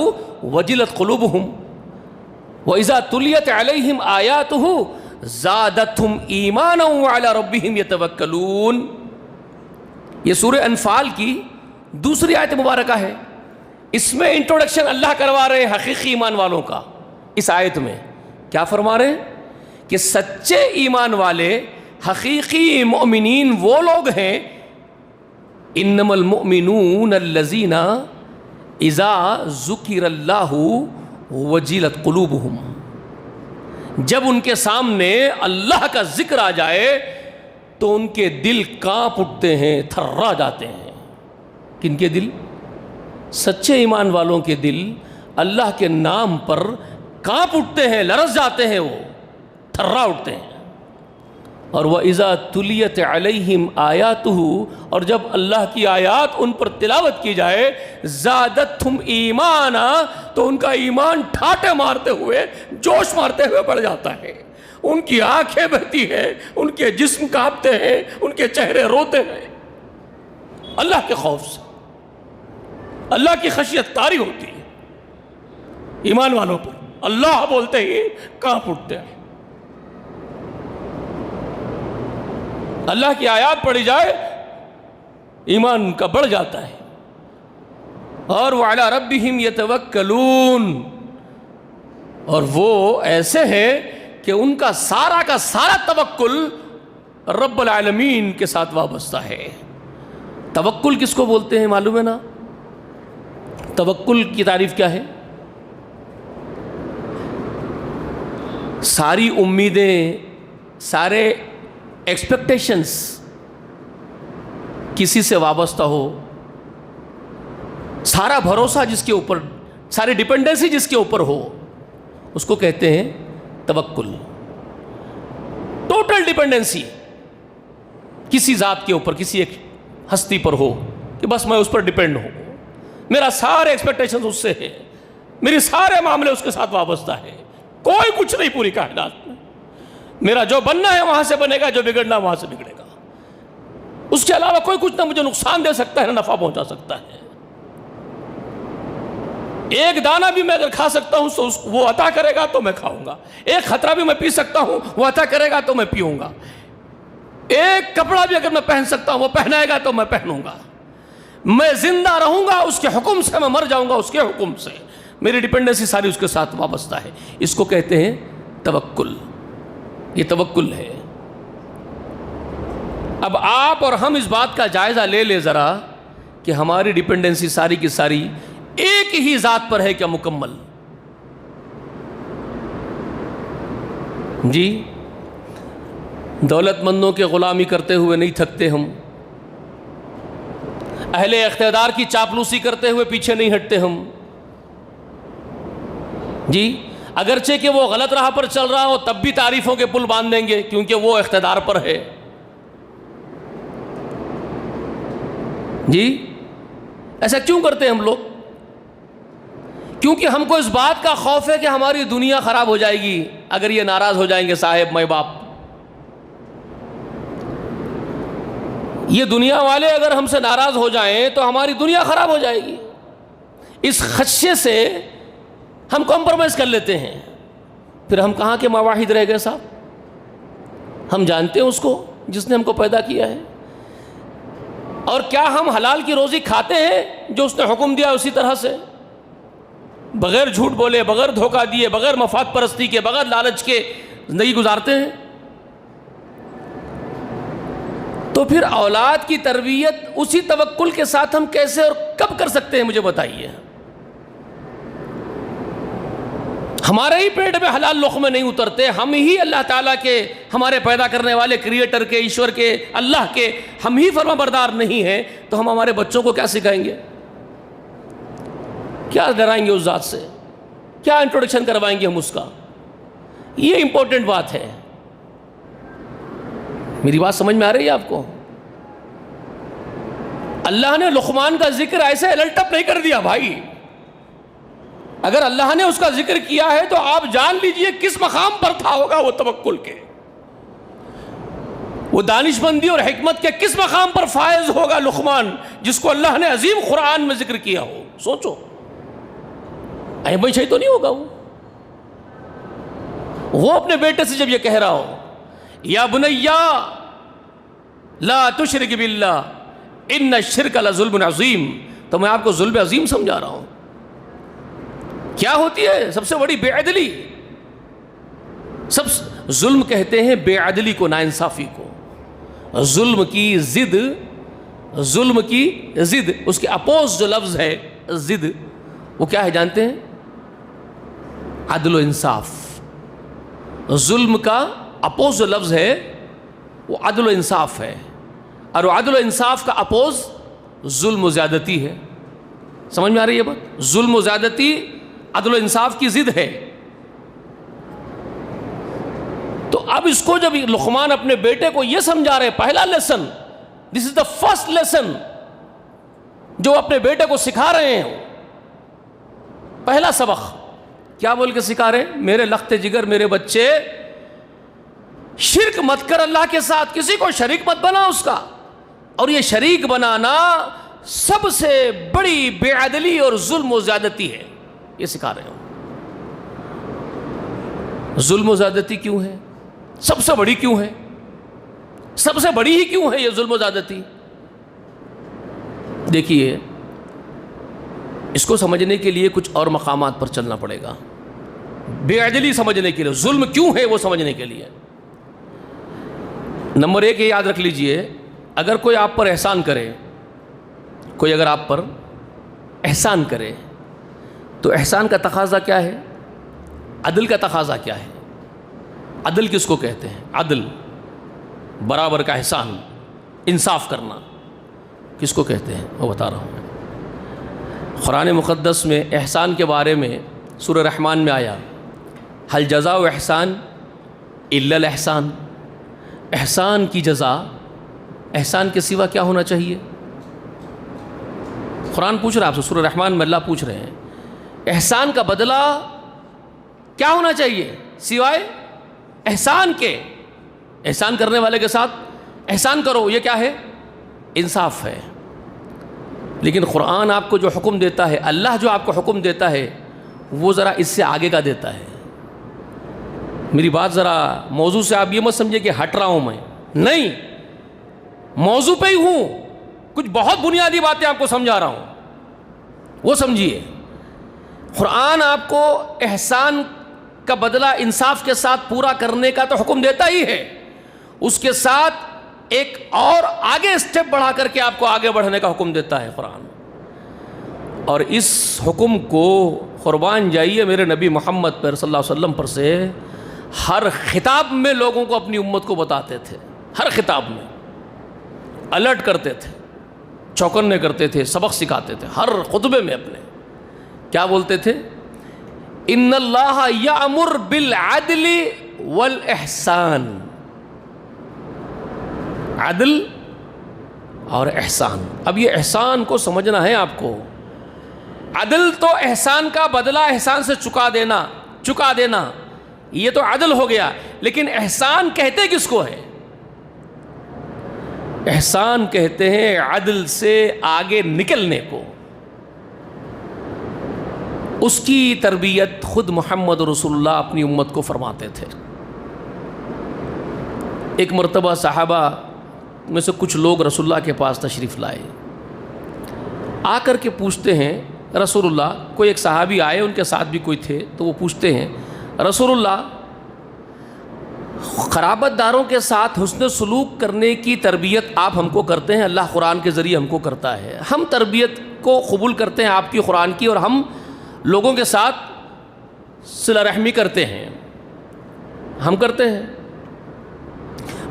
[SPEAKER 1] وجلت قلوبہم وَإِذَا تُلِيَتْ عَلَيْهِمْ آيَاتُهُ زَادَتْهُمْ إِيمَانًا وَعَلَى رَبِّهِمْ يَتَوَكَّلُونَ. یہ سورہ انفال کی دوسری آیت مبارکہ ہے. اس میں انٹروڈکشن اللہ کروا رہے ہیں حقیقی ایمان والوں کا. اس آیت میں کیا فرما رہے ہیں کہ سچے ایمان والے حقیقی مؤمنین وہ لوگ ہیں، انما المؤمنون الذین اذا ذکر اللہ وجلت قلوبہم، جب ان کے سامنے اللہ کا ذکر آ جائے تو ان کے دل کانپ اٹھتے ہیں، تھرا جاتے ہیں. کن کے دل؟ سچے ایمان والوں کے دل اللہ کے نام پر کانپ اٹھتے ہیں، لرز جاتے ہیں، وہ تھرا اٹھتے ہیں. اور وَإِذَا تُلِيَتْ عَلَيْهِمْ آيَاتُهُ، اور جب اللہ کی آیات ان پر تلاوت کی جائے، زَادَتْهُمْ ایمانا، تو ان کا ایمان ٹھاٹے مارتے ہوئے، جوش مارتے ہوئے بڑھ جاتا ہے. ان کی آنکھیں بہتی ہیں، ان کے جسم کانپتے ہیں، ان کے چہرے روتے ہیں اللہ کے خوف سے. اللہ کی خشیت طاری ہوتی ہے ایمان والوں پر، اللہ بولتے ہی کانپ اٹھتے ہیں. اللہ کی آیات پڑھی جائے ایمان ان کا بڑھ جاتا ہے. اور وَعَلَىٰ رَبِّهِمْ يَتَوَكَّلُونَ، اور وہ ایسے ہیں کہ ان کا سارا توکل رب العالمین کے ساتھ وابستہ ہے. توکل کس کو بولتے ہیں معلوم ہے نا؟ توکل کی تعریف کیا ہے؟ ساری امیدیں، سارے ایکسپیکٹیشنز کسی سے وابستہ ہو، سارا بھروسہ جس کے اوپر، ساری ڈیپینڈنسی جس کے اوپر ہو، اس کو کہتے ہیں توکل. ٹوٹل ڈیپینڈنسی کسی ذات کے اوپر، کسی ایک ہستی پر ہو کہ بس میں اس پر ڈیپینڈ ہوں، میرا سارے ایکسپیکٹیشنز اس سے ہے، میرے سارے معاملے اس کے ساتھ وابستہ ہے، کوئی کچھ نہیں پوری کائنات میں، میرا جو بننا ہے وہاں سے بنے گا، جو بگڑنا وہاں سے بگڑے گا، اس کے علاوہ کوئی کچھ نہ مجھے نقصان دے سکتا ہے نہ نفع پہنچا سکتا ہے. ایک دانہ بھی میں اگر کھا سکتا ہوں تو وہ عطا کرے گا تو میں کھاؤں گا، ایک خطرہ بھی میں پی سکتا ہوں وہ عطا کرے گا تو میں پیوں گا، ایک کپڑا بھی اگر میں پہن سکتا ہوں وہ پہنائے گا تو میں پہنوں گا، میں زندہ رہوں گا اس کے حکم سے، میں مر جاؤں گا اس کے حکم سے، میری ڈیپینڈنسی ساری اس کے ساتھ وابستہ ہے. اس کو کہتے ہیں توکل. یہ توکل ہے. اب آپ اور ہم اس بات کا جائزہ لے لیں ذرا کہ ہماری ڈیپینڈنسی ساری کی ساری ایک ہی ذات پر ہے کیا مکمل؟ جی، دولت مندوں کے غلامی کرتے ہوئے نہیں تھکتے ہم، اہل اقتدار کی چاپلوسی کرتے ہوئے پیچھے نہیں ہٹتے ہم. جی، اگرچہ کہ وہ غلط راہ پر چل رہا ہو تب بھی تعریفوں کے پل باندھ دیں گے کیونکہ وہ اقتدار پر ہے. جی، ایسا کیوں کرتے ہیں ہم لوگ؟ کیونکہ ہم کو اس بات کا خوف ہے کہ ہماری دنیا خراب ہو جائے گی اگر یہ ناراض ہو جائیں گے صاحب مائی باپ. یہ دنیا والے اگر ہم سے ناراض ہو جائیں تو ہماری دنیا خراب ہو جائے گی. اس خدشے سے ہم کمپرومائز کر لیتے ہیں. پھر ہم کہاں کے مواحد رہ گئے صاحب؟ ہم جانتے ہیں اس کو جس نے ہم کو پیدا کیا ہے، اور کیا ہم حلال کی روزی کھاتے ہیں جو اس نے حکم دیا اسی طرح سے، بغیر جھوٹ بولے، بغیر دھوکہ دیے، بغیر مفاد پرستی کے، بغیر لالچ کے زندگی گزارتے ہیں؟ تو پھر اولاد کی تربیت اسی توکل کے ساتھ ہم کیسے اور کب کر سکتے ہیں؟ مجھے بتائیے۔ ہمارے ہی پیٹ میں حلال لقمے نہیں اترتے، ہم ہی اللہ تعالیٰ کے، ہمارے پیدا کرنے والے کریٹر کے، ایشور کے، اللہ کے ہم ہی فرما بردار نہیں ہیں، تو ہم ہمارے بچوں کو کیا سکھائیں گے؟ کیا ڈرائیں گے اس ذات سے؟ کیا انٹروڈکشن کروائیں گے ہم اس کا؟ یہ امپورٹنٹ بات ہے۔ میری بات سمجھ میں آ رہی ہے آپ کو؟ اللہ نے لقمان کا ذکر ایسے الٹ اپ نہیں کر دیا بھائی۔ اگر اللہ نے اس کا ذکر کیا ہے تو آپ جان لیجئے کس مقام پر تھا ہوگا وہ توکل کے، وہ دانش مندی اور حکمت کے کس مقام پر فائز ہوگا لقمان، جس کو اللہ نے عظیم قرآن میں ذکر کیا ہو۔ سوچو، بھائی تو نہیں ہوگا وہ اپنے بیٹے سے جب یہ کہہ رہا ہو یا بنیا لا تشرک باللہ ان الشرک لظلم عظیم، تو میں آپ کو ظلم عظیم سمجھا رہا ہوں۔ کیا ہوتی ہے سب سے بڑی بے عدلی؟ ظلم کہتے ہیں بے عدلی کو، ناانصافی کو۔ ظلم کی ضد، ظلم کی ضد، اس کے اپوز جو لفظ ہے ضد، وہ کیا ہے جانتے ہیں؟ عدل و انصاف۔ ظلم کا اپوز جو لفظ ہے وہ عدل و انصاف ہے، اور عدل و انصاف کا اپوز ظلم و زیادتی ہے۔ سمجھ میں آ رہی ہے بات؟ ظلم و زیادتی عدل و انصاف کی ضد ہے۔ تو اب اس کو جب لقمان اپنے بیٹے کو یہ سمجھا رہے، پہلا lesson, this is the first lesson جو اپنے بیٹے کو سکھا رہے ہیں، پہلا سبق کیا بول کے سکھا رہے ہیں؟ میرے لخت جگر میرے بچے، شرک مت کر اللہ کے ساتھ، کسی کو شریک مت بنا اس کا، اور یہ شریک بنانا سب سے بڑی بے عدلی اور ظلم و زیادتی ہے، یہ سکھا رہے ہوں۔ ظلم و زیادتی کیوں ہے؟ سب سے بڑی کیوں ہے؟ سب سے بڑی ہی کیوں ہے یہ ظلم و زیادتی؟ دیکھیے، اس کو سمجھنے کے لیے کچھ اور مقامات پر چلنا پڑے گا۔ بے عدلی سمجھنے کے لیے، ظلم کیوں ہے وہ سمجھنے کے لیے، نمبر ایک یہ یاد رکھ لیجئے، اگر کوئی آپ پر احسان کرے، کوئی اگر آپ پر احسان کرے تو احسان کا تقاضا کیا ہے؟ عدل کا تقاضا کیا ہے؟ عدل کس کو کہتے ہیں؟ عدل، برابر کا احسان، انصاف کرنا، کس کو کہتے ہیں وہ بتا رہا ہوں میں۔ قرآن مقدس میں احسان کے بارے میں سورہ رحمان میں آیا، هل جزاء احسان الا الاحسان، احسان کی جزا احسان کے سوا کیا ہونا چاہیے؟ قرآن پوچھ رہا ہے آپ سے، سورہ رحمان میں اللہ پوچھ رہے ہیں احسان کا بدلہ کیا ہونا چاہیے سوائے احسان کے؟ احسان کرنے والے کے ساتھ احسان کرو، یہ کیا ہے؟ انصاف ہے۔ لیکن قرآن آپ کو جو حکم دیتا ہے، اللہ جو آپ کو حکم دیتا ہے، وہ ذرا اس سے آگے کا دیتا ہے۔ میری بات ذرا موضوع سے آپ یہ مت سمجھے کہ ہٹ رہا ہوں میں، نہیں، موضوع پہ ہی ہوں، کچھ بہت بنیادی باتیں آپ کو سمجھا رہا ہوں، وہ سمجھیے۔ قرآن آپ کو احسان کا بدلہ انصاف کے ساتھ پورا کرنے کا تو حکم دیتا ہی ہے، اس کے ساتھ ایک اور آگے اسٹیپ بڑھا کر کے آپ کو آگے بڑھنے کا حکم دیتا ہے قرآن۔ اور اس حکم کو قربان جائیے میرے نبی محمد پر صلی اللہ علیہ وسلم پر سے ہر خطاب میں لوگوں کو، اپنی امت کو بتاتے تھے، ہر خطاب میں الرٹ کرتے تھے، چوکنے کرتے تھے، سبق سکھاتے تھے، ہر خطبے میں اپنے کیا بولتے تھے؟ ان اللہ یامر بالعدل والاحسان، عدل اور احسان۔ اب یہ احسان کو سمجھنا ہے آپ کو۔ عدل تو احسان کا بدلہ احسان سے چکا دینا، یہ تو عدل ہو گیا، لیکن احسان کہتے کس کو ہے؟ احسان کہتے ہیں عدل سے آگے نکلنے کو۔ اس کی تربیت خود محمد رسول اللہ اپنی امت کو فرماتے تھے۔ ایک مرتبہ صحابہ میں سے کچھ لوگ رسول اللہ کے پاس تشریف لائے، آ کر کے پوچھتے ہیں رسول اللہ، کوئی ایک صحابی آئے، ان کے ساتھ بھی کوئی تھے، تو وہ پوچھتے ہیں رسول اللہ قرابت داروں کے ساتھ حسن سلوک کرنے کی تربیت آپ ہم کو کرتے ہیں، اللہ قرآن کے ذریعے ہم کو کرتا ہے. ہم تربیت کو قبول کرتے ہیں آپ کی قرآن کی، اور ہم لوگوں کے ساتھ صلہ رحمی کرتے ہیں، ہم کرتے ہیں.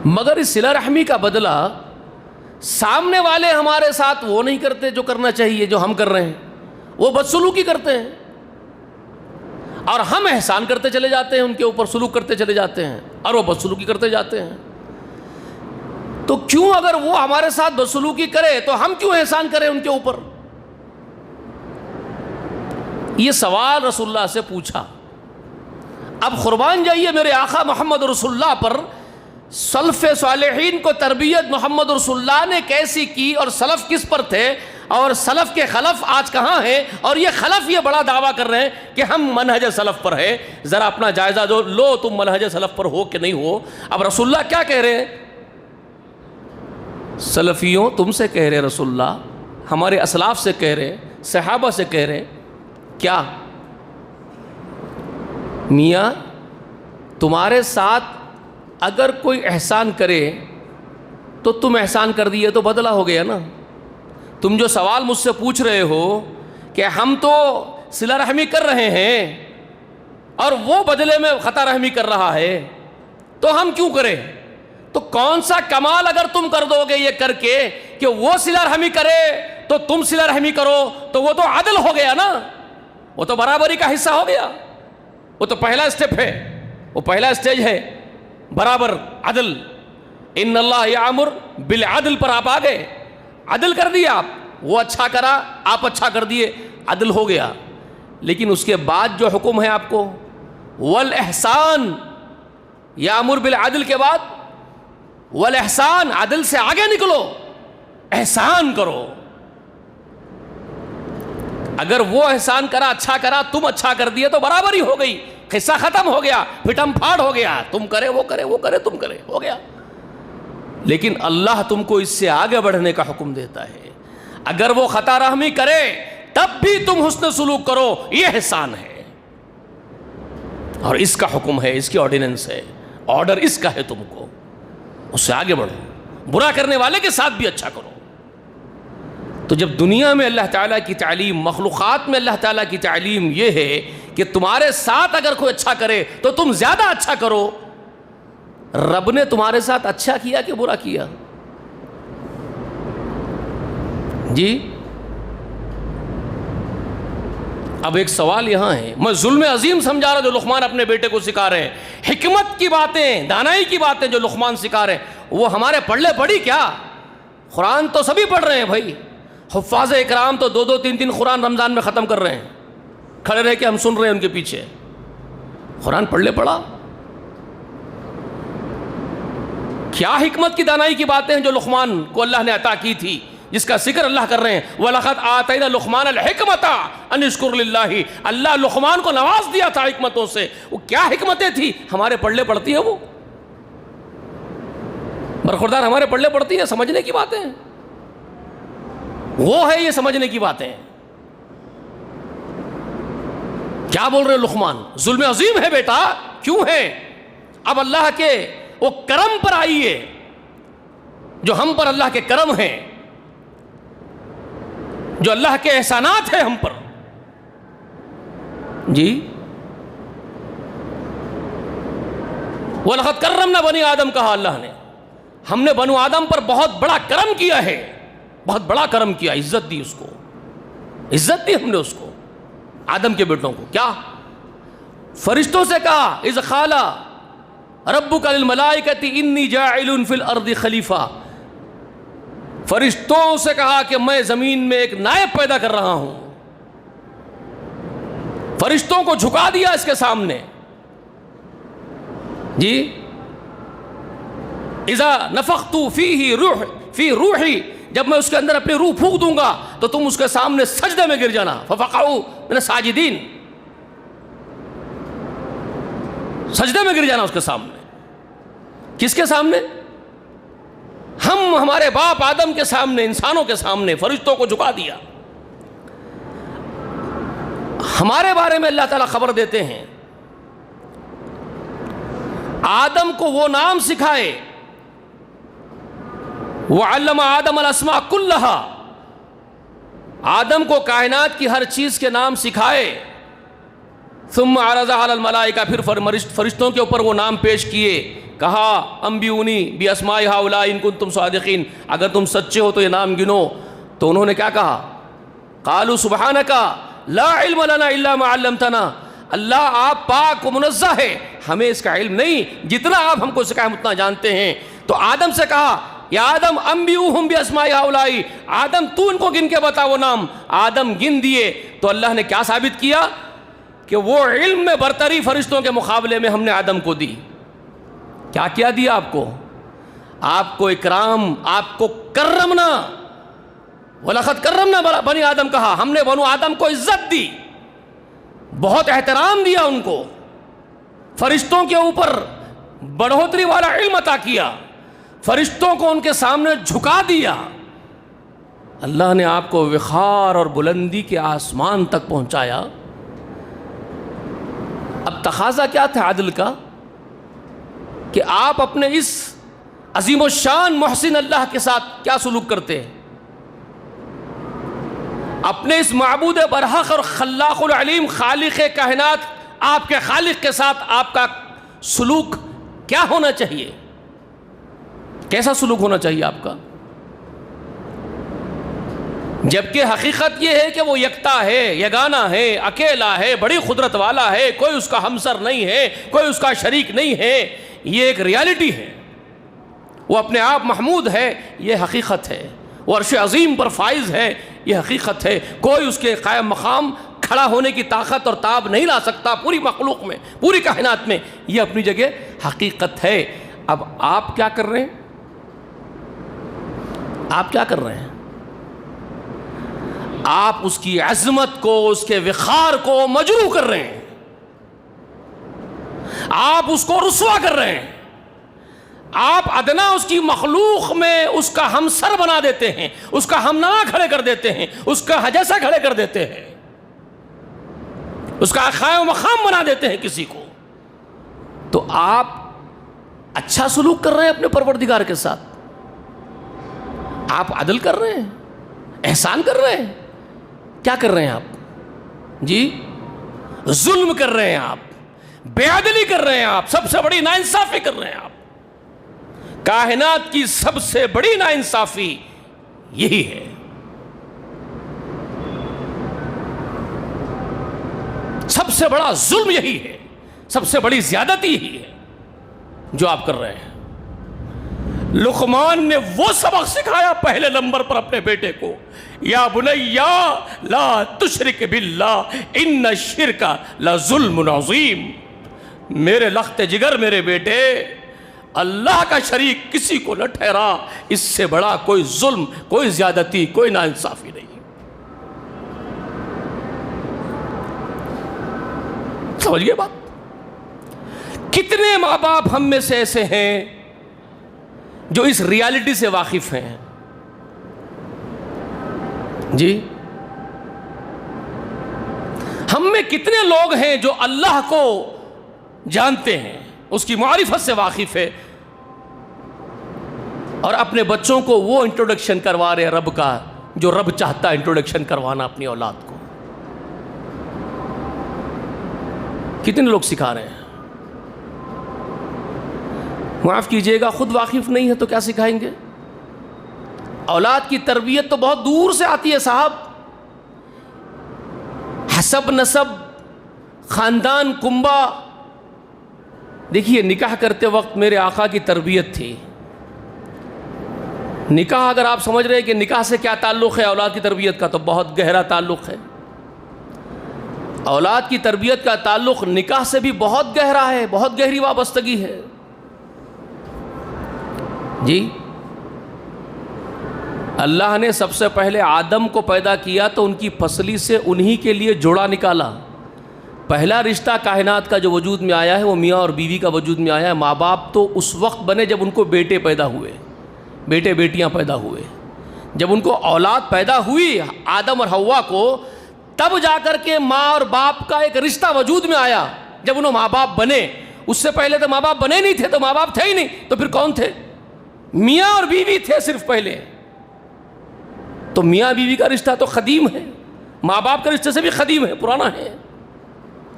[SPEAKER 1] مگر اس صلہ رحمی کا بدلہ سامنے والے ہمارے ساتھ وہ نہیں کرتے جو کرنا چاہیے، جو ہم کر رہے ہیں. وہ بدسلوکی کرتے ہیں اور ہم احسان کرتے چلے جاتے ہیں، ان کے اوپر سلوک کرتے چلے جاتے ہیں، اور وہ بدسلوکی کرتے جاتے ہیں. تو کیوں اگر وہ ہمارے ساتھ بدسلوکی کرے تو ہم کیوں احسان کریں ان کے اوپر؟ یہ سوال رسول اللہ سے پوچھا. اب قربان جائیے میرے آقا محمد رسول اللہ پر سلف صالحین کو تربیت محمد رسول اللہ نے کیسی کی، اور سلف کس پر تھے، اور سلف کے خلف آج کہاں ہیں، اور یہ خلف یہ بڑا دعویٰ کر رہے ہیں کہ ہم منہج سلف پر ہے. ذرا اپنا جائزہ لو تم منہج سلف پر ہو کہ نہیں ہو. اب رسول اللہ کیا کہہ رہے ہیں؟ سلفیوں تم سے کہہ رہے رسول اللہ، ہمارے اسلاف سے کہہ رہے، صحابہ سے کہہ رہے. کیا میاں تمہارے ساتھ اگر کوئی احسان کرے تو تم احسان کر دیے تو بدلہ ہو گیا نا. تم جو سوال مجھ سے پوچھ رہے ہو کہ ہم تو صلہ رحمی کر رہے ہیں اور وہ بدلے میں خطا رحمی کر رہا ہے، تو ہم کیوں کریں؟ تو کون سا کمال اگر تم کر دو گے یہ کر کے کہ وہ صلہ رحمی کرے تو تم صلہ رحمی کرو، تو وہ تو عدل ہو گیا نا، وہ تو برابری کا حصہ ہو گیا. وہ تو پہلا اسٹیپ ہے، وہ پہلا اسٹیج ہے برابر عدل. ان اللہ یامر بالعدل پر آپ آ گئے، عدل کر دیا آپ. وہ اچھا کرا، آپ اچھا کر دیے، عدل ہو گیا. لیکن اس کے بعد جو حکم ہے آپ کو والاحسان، یامر بالعدل کے بعد والاحسان، عدل سے آگے نکلو، احسان کرو. اگر وہ احسان کرا، اچھا کرا، تم اچھا کر دیے تو برابری ہو گئی، قصہ ختم ہو گیا، پھٹم پھاڑ ہو گیا. تم کرے وہ کرے، وہ کرے تم کرے، ہو گیا. لیکن اللہ تم کو اس سے آگے بڑھنے کا حکم دیتا ہے. اگر وہ خطا رحمی کرے تب بھی تم حسن سلوک کرو، یہ احسان ہے، اور اس کا حکم ہے، اس کی آرڈیننس ہے، آرڈر اس کا ہے. تم کو اس سے آگے بڑھو، برا کرنے والے کے ساتھ بھی اچھا کرو. تو جب دنیا میں اللہ تعالیٰ کی تعلیم، مخلوقات میں اللہ تعالیٰ کی تعلیم یہ ہے کہ تمہارے ساتھ اگر کوئی اچھا کرے تو تم زیادہ اچھا کرو. رب نے تمہارے ساتھ اچھا کیا کہ برا کیا؟ جی اب ایک سوال یہاں ہے، میں ظلم عظیم سمجھا رہا جو لقمان اپنے بیٹے کو سکھا رہے ہیں. حکمت کی باتیں، دانائی کی باتیں جو لقمان سکھا رہے ہیں، وہ ہمارے پڑھلے پڑھی کیا؟ قرآن تو سبھی پڑھ رہے ہیں بھائی. حفاظ اکرام تو 2-2 3-3 قرآن رمضان میں ختم کر رہے ہیں، کھڑے رہ کے ہم سن رہے ہیں ان کے پیچھے. قرآن پڑھ لے پڑھا. کیا حکمت کی دانائی کی باتیں ہیں جو لقمان کو اللہ نے عطا کی تھی، جس کا ذکر اللہ کر رہے ہیں. وَلَقَدْ آتَيْنَا لُقْمَانَ الْحِكْمَةَ أَنِ اشْكُرْ لِلَّهِ. اللہ لقمان کو نواز دیا تھا حکمتوں سے. وہ کیا حکمتیں تھی؟ ہمارے پڑھلے پڑھتی ہے، وہ برخوردار ہمارے پڑھلے پڑھتی ہے. سمجھنے کی باتیں ہیں، وہ ہے یہ سمجھنے کی باتیں. کیا بول رہے لقمان؟ ظلم عظیم ہے بیٹا. کیوں ہے؟ اب اللہ کے وہ کرم پر آئیے جو ہم پر اللہ کے کرم ہیں، جو اللہ کے احسانات ہیں ہم پر. جی وَلَقَدْ كَرَّمْنَا بَنِي آدم کہا اللہ نے. ہم نے بنو آدم پر بہت بڑا کرم کیا ہے، بہت بڑا کرم کیا، عزت دی اس کو، عزت دی ہم نے اس کو، آدم کے بیٹوں کو. کیا؟ فرشتوں سے کہا اذ قال ربک للملائکۃ انی جاعل فی الارض خلیفہ. فرشتوں سے کہا کہ میں زمین میں ایک نائب پیدا کر رہا ہوں. فرشتوں کو جھکا دیا اس کے سامنے. جی اذا نفخت فیہ روح فی روحی، جب میں اس کے اندر اپنی روح پھونک دوں گا تو تم اس کے سامنے سجدے میں گر جانا. ففقعوا من الساجدین، سجدے میں گر جانا اس کے سامنے. کس کے سامنے؟ ہم ہمارے باپ آدم کے سامنے، انسانوں کے سامنے فرشتوں کو جھکا دیا. ہمارے بارے میں اللہ تعالیٰ خبر دیتے ہیں آدم کو وہ نام سکھائے. وَعَلَّمَ آدَمَ الْأَسْمَاءَ كُلَّهَا، آدم کو کائنات کی ہر چیز کے نام سکھائے. ثُمَّ عَرَضَهَا عَلَى الْمَلَائِكَةِ، پھر فرشتوں کے اوپر وہ نام پیش کیے. کہا انبئونی بِأَسْمَاءِ هَؤُلَاءِ إِن كُنتُمْ صَادِقِينَ، اگر تم سچے ہو تو یہ نام گنو. تو انہوں نے کیا کہا؟ قالوا سبحانك لا علم لنا الا ما علمتنا، اللہ آپ پاک و منزہ ہے، ہمیں اس کا علم نہیں، جتنا آپ ہم کو سکھائے ہم اتنا جانتے ہیں. تو آدم سے کہا یا آدم انبئوہم بِأَسْمَاءِ هَؤُلَاءِ، آدم تو ان کو گن کے بتا وہ نام. آدم گن دیے. تو اللہ نے کیا ثابت کیا؟ کہ وہ علم میں برتری فرشتوں کے مقابلے میں ہم نے آدم کو دی. کیا کیا دیا آپ کو؟ آپ کو اکرام، آپ کو کرمنا. وَلَقَدْ كَرَّمْنَا بنی آدم کہا، ہم نے بنو آدم کو عزت دی، بہت احترام دیا ان کو، فرشتوں کے اوپر بڑھوتری والا علم عطا کیا، فرشتوں کو ان کے سامنے جھکا دیا. اللہ نے آپ کو وقار اور بلندی کے آسمان تک پہنچایا. اب تقاضا کیا تھا عدل کا؟ کہ آپ اپنے اس عظیم الشان محسن اللہ کے ساتھ کیا سلوک کرتے ہیں؟ اپنے اس معبود برحق اور خلاق العلیم خالق کائنات آپ کے خالق کے ساتھ آپ کا سلوک کیا ہونا چاہیے؟ کیسا سلوک ہونا چاہیے آپ کا؟ جبکہ حقیقت یہ ہے کہ وہ یکتا ہے، یگانہ ہے، اکیلا ہے، بڑی قدرت والا ہے، کوئی اس کا ہمسر نہیں ہے، کوئی اس کا شریک نہیں ہے. یہ ایک ریالٹی ہے. وہ اپنے آپ محمود ہے، یہ حقیقت ہے. وہ عرش عظیم پر فائز ہے، یہ حقیقت ہے. کوئی اس کے قائم مقام کھڑا ہونے کی طاقت اور تاب نہیں لا سکتا پوری مخلوق میں، پوری کائنات میں. یہ اپنی جگہ حقیقت ہے. اب آپ کیا کر رہے ہیں؟ آپ کیا کر رہے ہیں؟ آپ اس کی عظمت کو، اس کے وقار کو مجروح کر رہے ہیں. آپ اس کو رسوا کر رہے ہیں. آپ ادنا اس کی مخلوق میں اس کا ہمسر بنا دیتے ہیں، اس کا ہمنوا کھڑے کر دیتے ہیں، اس کا جیسا کھڑے کر دیتے ہیں، اس کا قائم مقام بنا دیتے ہیں کسی کو. تو آپ اچھا سلوک کر رہے ہیں اپنے پروردگار کے ساتھ؟ آپ عدل کر رہے ہیں؟ احسان کر رہے ہیں؟ کیا کر رہے ہیں آپ؟ جی ظلم کر رہے ہیں آپ، بے عدلی کر رہے ہیں آپ، سب سے بڑی ناانصافی کر رہے ہیں آپ. کائنات کی سب سے بڑی ناانصافی یہی ہے. سب سے بڑا ظلم یہی ہے، سب سے بڑی زیادتی یہی ہے جو آپ کر رہے ہیں. لقمان نے وہ سبق سکھایا پہلے نمبر پر اپنے بیٹے کو، یا بنیا لا تشرک باللہ ان الشرک لظلم عظیم. میرے لخت جگر میرے بیٹے، اللہ کا شریک کسی کو نہ ٹھہرا، اس سے بڑا کوئی ظلم، کوئی زیادتی، کوئی ناانصافی نہیں. سمجھئے بات؟ کتنے ماں باپ ہم میں سے ایسے ہیں جو اس ریالٹی سے واقف ہیں؟ جی ہم میں کتنے لوگ ہیں جو اللہ کو جانتے ہیں، اس کی معرفت سے واقف ہے، اور اپنے بچوں کو وہ انٹروڈکشن کروا رہے ہیں رب کا جو رب چاہتا ہے انٹروڈکشن کروانا اپنی اولاد کو؟ کتنے لوگ سکھا رہے ہیں؟ معاف کیجئے گا، خود واقف نہیں ہے تو کیا سکھائیں گے؟ اولاد کی تربیت تو بہت دور سے آتی ہے صاحب. حسب نسب، خاندان، کنبہ. دیکھیے نکاح کرتے وقت میرے آقا کی تربیت تھی. نکاح اگر آپ سمجھ رہے ہیں کہ نکاح سے کیا تعلق ہے اولاد کی تربیت کا، تو بہت گہرا تعلق ہے. اولاد کی تربیت کا تعلق نکاح سے بھی بہت گہرا ہے، بہت گہری وابستگی ہے. جی اللہ نے سب سے پہلے آدم کو پیدا کیا تو ان کی پسلی سے انہی کے لیے جوڑا نکالا. پہلا رشتہ کائنات کا جو وجود میں آیا ہے وہ میاں اور بیوی کا وجود میں آیا ہے. ماں باپ تو اس وقت بنے جب ان کو بیٹے پیدا ہوئے، بیٹے بیٹیاں پیدا ہوئے. جب ان کو اولاد پیدا ہوئی آدم اور حوا کو، تب جا کر کے ماں اور باپ کا ایک رشتہ وجود میں آیا. جب انہوں ماں باپ بنے، اس سے پہلے تو ماں باپ بنے نہیں تھے، تو ماں باپ تھے ہی نہیں، تو پھر کون تھے؟ میاں اور بیوی تھے صرف پہلے. تو میاں بیوی کا رشتہ تو قدیم ہے، ماں باپ کے رشتے سے بھی قدیم ہے، پرانا ہے،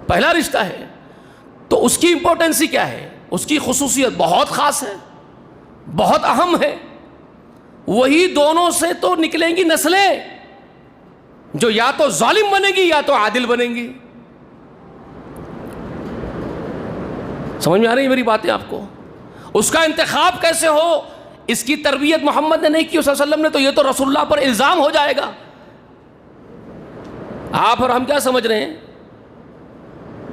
[SPEAKER 1] پہلا رشتہ ہے. تو اس کی امپورٹنسی کیا ہے؟ اس کی خصوصیت بہت خاص ہے، بہت اہم ہے. وہی دونوں سے تو نکلیں گی نسلیں جو یا تو ظالم بنے گی یا تو عادل بنیں گی. سمجھ میں آ رہی ہے میری باتیں آپ کو؟ اس کا انتخاب کیسے ہو، اس کی تربیت محمد نے نہیں کی صلی اللہ علیہ وسلم نے، تو یہ تو رسول اللہ پر الزام ہو جائے گا. آپ اور ہم کیا سمجھ رہے ہیں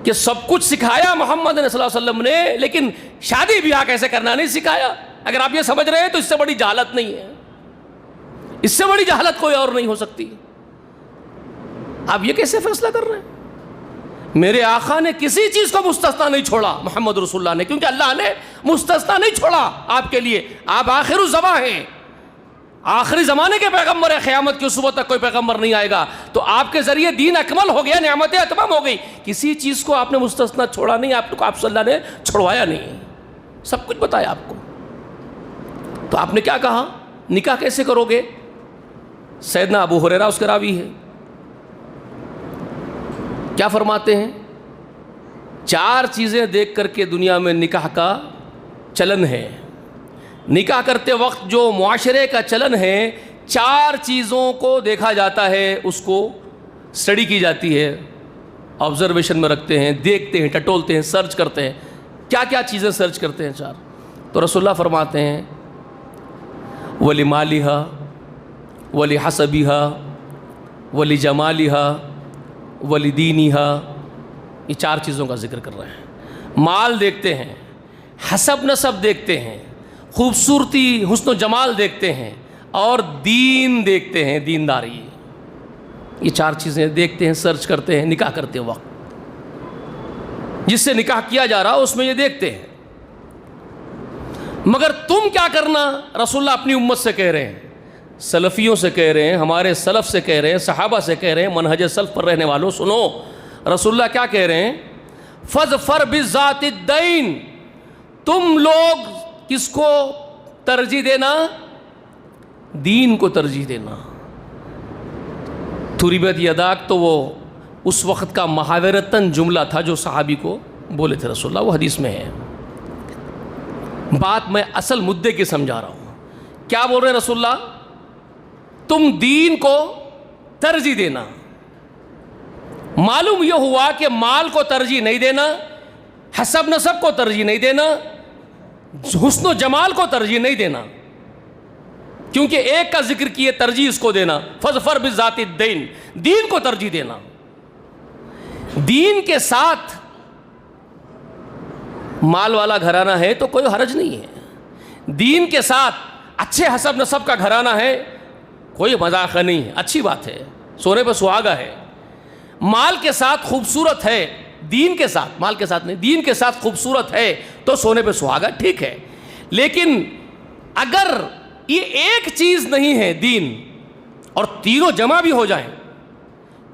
[SPEAKER 1] کہ سب کچھ سکھایا محمد صلی اللہ علیہ وسلم نے، لیکن شادی بیاہ کیسے کرنا نہیں سکھایا. اگر آپ یہ سمجھ رہے ہیں تو اس سے بڑی جہالت نہیں ہے، اس سے بڑی جہالت کوئی اور نہیں ہو سکتی. آپ یہ کیسے فیصلہ کر رہے ہیں؟ میرے آقا نے کسی چیز کو مستثنا نہیں چھوڑا، محمد رسول اللہ نے، کیونکہ اللہ نے مستثنا نہیں چھوڑا آپ کے لیے. آپ آخر الزماں ہیں، آخری زمانے کے پیغمبر ہے، قیامت کی صبح تک کوئی پیغمبر نہیں آئے گا. تو آپ کے ذریعے دین اکمل ہو گیا، نعمتیں اتمام ہو گئی. کسی چیز کو آپ نے مستثنا چھوڑا نہیں، آپ صلی اللہ نے چھڑوایا نہیں، سب کچھ بتایا آپ کو. تو آپ نے کیا کہا؟ نکاح کیسے کرو گے؟ سیدنا ابو ہریرہ اس کے راوی ہے، کیا فرماتے ہیں؟ 4 چیزیں دیکھ کر کے دنیا میں نکاح کا چلن ہے. نکاح کرتے وقت جو معاشرے کا چلن ہے، 4 چیزوں کو دیکھا جاتا ہے، اس کو اسٹڈی کی جاتی ہے، آبزرویشن میں رکھتے ہیں، دیکھتے ہیں، ٹٹولتے ہیں، سرچ کرتے ہیں. کیا کیا چیزیں سرچ کرتے ہیں 4؟ تو رسول اللہ فرماتے ہیں وَلِمَالِهَا وَلِحَسَبِهَا وَلِجَمَالِهَا وَلِدِينِهَا. یہ 4 چیزوں کا ذکر کر رہے ہیں. مال دیکھتے ہیں، حسب نسب دیکھتے ہیں، خوبصورتی حسن و جمال دیکھتے ہیں، اور دین دیکھتے ہیں، دینداری. یہ 4 چیزیں دیکھتے ہیں، سرچ کرتے ہیں نکاح کرتے وقت. جس سے نکاح کیا جا رہا اس میں یہ دیکھتے ہیں. مگر تم کیا کرنا؟ رسول اللہ اپنی امت سے کہہ رہے ہیں، سلفیوں سے کہہ رہے ہیں، ہمارے سلف سے کہہ رہے ہیں، صحابہ سے کہہ رہے ہیں، منہج سلف پر رہنے والوں سنو. رسول اللہ کیا کہہ رہے ہیں؟ فَاظْفَرْ بِذَاتِ الدَّيْنِ. تم لوگ کس کو ترجیح دینا؟ دین کو ترجیح دینا. تُرِبَتْ یَدَاک تو وہ اس وقت کا محاورتاً جملہ تھا جو صحابی کو بولے تھے رسول اللہ، وہ حدیث میں ہے. بات میں اصل مدے کی سمجھا رہا ہوں. کیا بول رہے ہیں رسول اللہ؟ تم دین کو ترجیح دینا. معلوم یہ ہوا کہ مال کو ترجیح نہیں دینا، حسب نسب کو ترجیح نہیں دینا، حسن و جمال کو ترجیح نہیں دینا، کیونکہ ایک کا ذکر کیے ترجیح اس کو دینا. فَاظْفَرْ بِذَاتِ الدَّيْنِ. دین کو ترجیح دینا. دین کے ساتھ مال والا گھرانہ ہے تو کوئی حرج نہیں ہے. دین کے ساتھ اچھے حسب نسب کا گھرانہ ہے، کوئی مذاق نہیں ہے، اچھی بات ہے، سونے پہ سہاگا ہے. مال کے ساتھ خوبصورت ہے، دین کے ساتھ، مال کے ساتھ نہیں، دین کے ساتھ خوبصورت ہے تو سونے پہ سہاگا، ٹھیک ہے. لیکن اگر یہ ایک چیز نہیں ہے دین، اور تینوں جمع بھی ہو جائیں،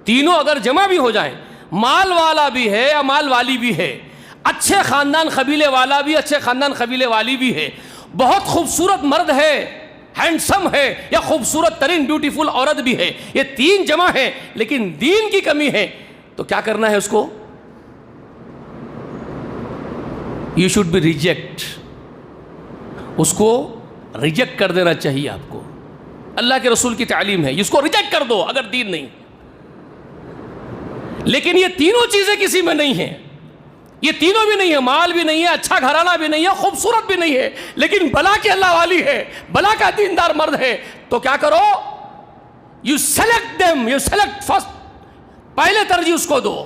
[SPEAKER 1] تینوں اگر جمع بھی ہو جائیں، مال والا بھی ہے یا مال والی بھی ہے، اچھے خاندان قبیلے والا بھی، اچھے خاندان قبیلے والی بھی ہے، بہت خوبصورت مرد ہے، ہینڈسم ہے، یا خوبصورت ترین بیوٹیفل عورت بھی ہے، یہ 3 جمع ہے لیکن دین کی کمی ہے، تو کیا کرنا ہے اس کو؟ You should be reject. اس کو ریجیکٹ کر دینا چاہیے آپ کو. اللہ کے رسول کی تعلیم ہے، اس کو ریجیکٹ کر دو اگر دین نہیں. لیکن یہ تینوں چیزیں کسی میں نہیں ہیں، یہ تینوں بھی نہیں ہے، مال بھی نہیں ہے، اچھا گھرانہ بھی نہیں ہے، خوبصورت بھی نہیں ہے، لیکن بلا کے اللہ والی ہے، بلا کا دیندار مرد ہے، تو کیا کرو؟ You select them, you select first. پہلے ترجیح اس کو دو.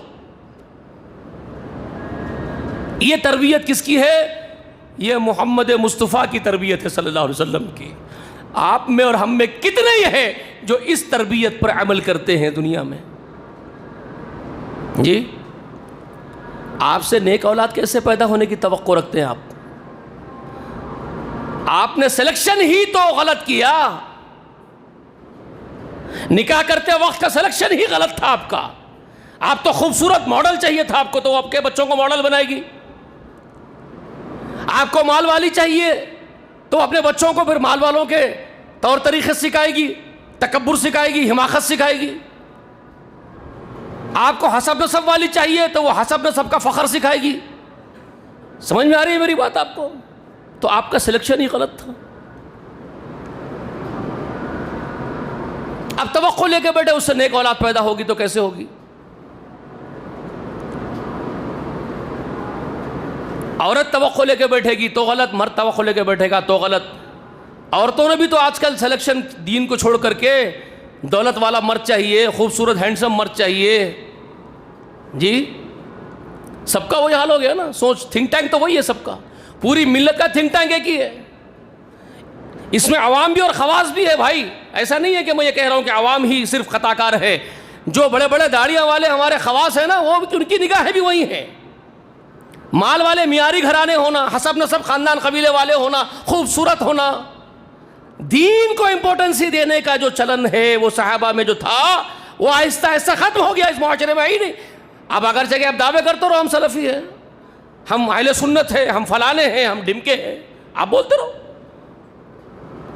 [SPEAKER 1] یہ تربیت کس کی ہے؟ یہ محمد مصطفیٰ کی تربیت ہے صلی اللہ علیہ وسلم کی. آپ میں اور ہم میں کتنے یہ ہیں جو اس تربیت پر عمل کرتے ہیں دنیا میں؟ جی آپ سے نیک اولاد کیسے پیدا ہونے کی توقع رکھتے ہیں؟ آپ نے سلیکشن ہی تو غلط کیا. نکاح کرتے وقت کا سلیکشن ہی غلط تھا آپ کا. آپ تو خوبصورت ماڈل چاہیے تھا آپ کو، تو آپ کے بچوں کو ماڈل بنائے گی. آپ کو مال والی چاہیے تو اپنے بچوں کو پھر مال والوں کے طور طریقے سکھائے گی، تکبر سکھائے گی، حماقت سکھائے گی۔ آپ کو حسب نسب والی چاہیے تو وہ حسب نسب کا فخر سکھائے گی۔ سمجھ میں آ رہی ہے میری بات آپ کو؟ تو آپ کا سلیکشن ہی غلط تھا۔ اب توقع لے کے بیٹھے اس سے نیک اولاد پیدا ہوگی تو کیسے ہوگی؟ عورت توقع لے کے بیٹھے گی تو غلط، مرد توقع لے کے بیٹھے گا تو غلط۔ عورتوں نے بھی تو آج کل سلیکشن دین کو چھوڑ کر کے دولت والا مرد چاہیے، خوبصورت ہینڈسم مرد چاہیے۔ جی سب کا وہی حال ہو گیا نا، سوچ تھنک ٹینک تو وہی ہے سب کا، پوری ملت کا تھنک ٹینک ایک ہی ہے۔ اس میں عوام بھی اور خواص بھی ہے بھائی، ایسا نہیں ہے کہ میں یہ کہہ رہا ہوں کہ عوام ہی صرف خطا کار ہے۔ جو بڑے بڑے داڑیاں والے ہمارے خواص ہیں نا، وہ ان کی نگاہیں بھی وہی ہیں۔ مال والے معیاری گھرانے ہونا، حسب نسب خاندان قبیلے والے ہونا، خوبصورت ہونا، دین کو امپورٹنسی دینے کا جو چلن ہے وہ صحابہ میں جو تھا وہ آہستہ آہستہ ختم ہو گیا، اس معاشرے میں ہی نہیں۔ اب اگرچہ کہ آپ دعوے کرتے رہو ہم سلفی ہیں، ہم اہل سنت ہیں، ہم فلانے ہیں، ہم ڈمکے ہیں، آپ بولتے رہو،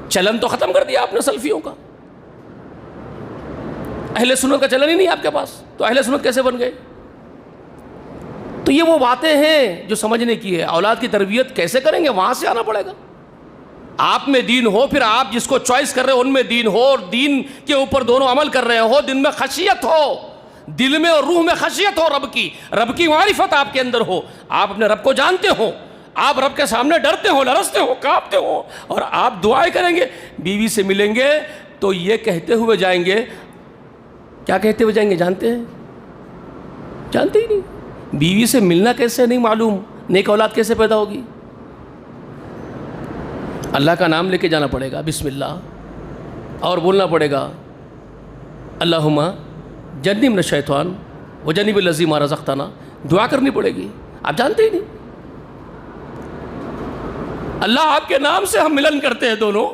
[SPEAKER 1] چلن تو ختم کر دیا آپ نے سلفیوں کا۔ اہل سنت کا چلن ہی نہیں آپ کے پاس، تو اہل سنت کیسے بن گئے؟ تو یہ وہ باتیں ہیں جو سمجھنے کی ہے۔ اولاد کی تربیت کیسے کریں گے؟ وہاں سے آنا پڑے گا۔ آپ میں دین ہو، پھر آپ جس کو چوائس کر رہے ہو ان میں دین ہو، اور دین کے اوپر دونوں عمل کر رہے ہو، دن میں خشیت ہو، دل میں اور روح میں خشیت ہو، رب کی معرفت آپ کے اندر ہو، آپ اپنے رب کو جانتے ہو، آپ رب کے سامنے ڈرتے ہو، لرزتے ہو، کانپتے ہو، اور آپ دعائیں کریں گے۔ بیوی سے ملیں گے تو یہ کہتے ہوئے جائیں گے، کیا کہتے ہوئے جائیں گے جانتے ہیں؟ جانتے ہی نہیں۔ بیوی سے ملنا کیسے نہیں معلوم، نیک اولاد کیسے پیدا ہوگی؟ اللہ کا نام لے کے جانا پڑے گا، بسم اللہ، اور بولنا پڑے گا اللہم جنبنا الشیطان وجنب الذی ما رزقتنا، دعا کرنی پڑے گی۔ آپ جانتے ہی نہیں۔ اللہ آپ کے نام سے ہم ملن کرتے ہیں دونوں،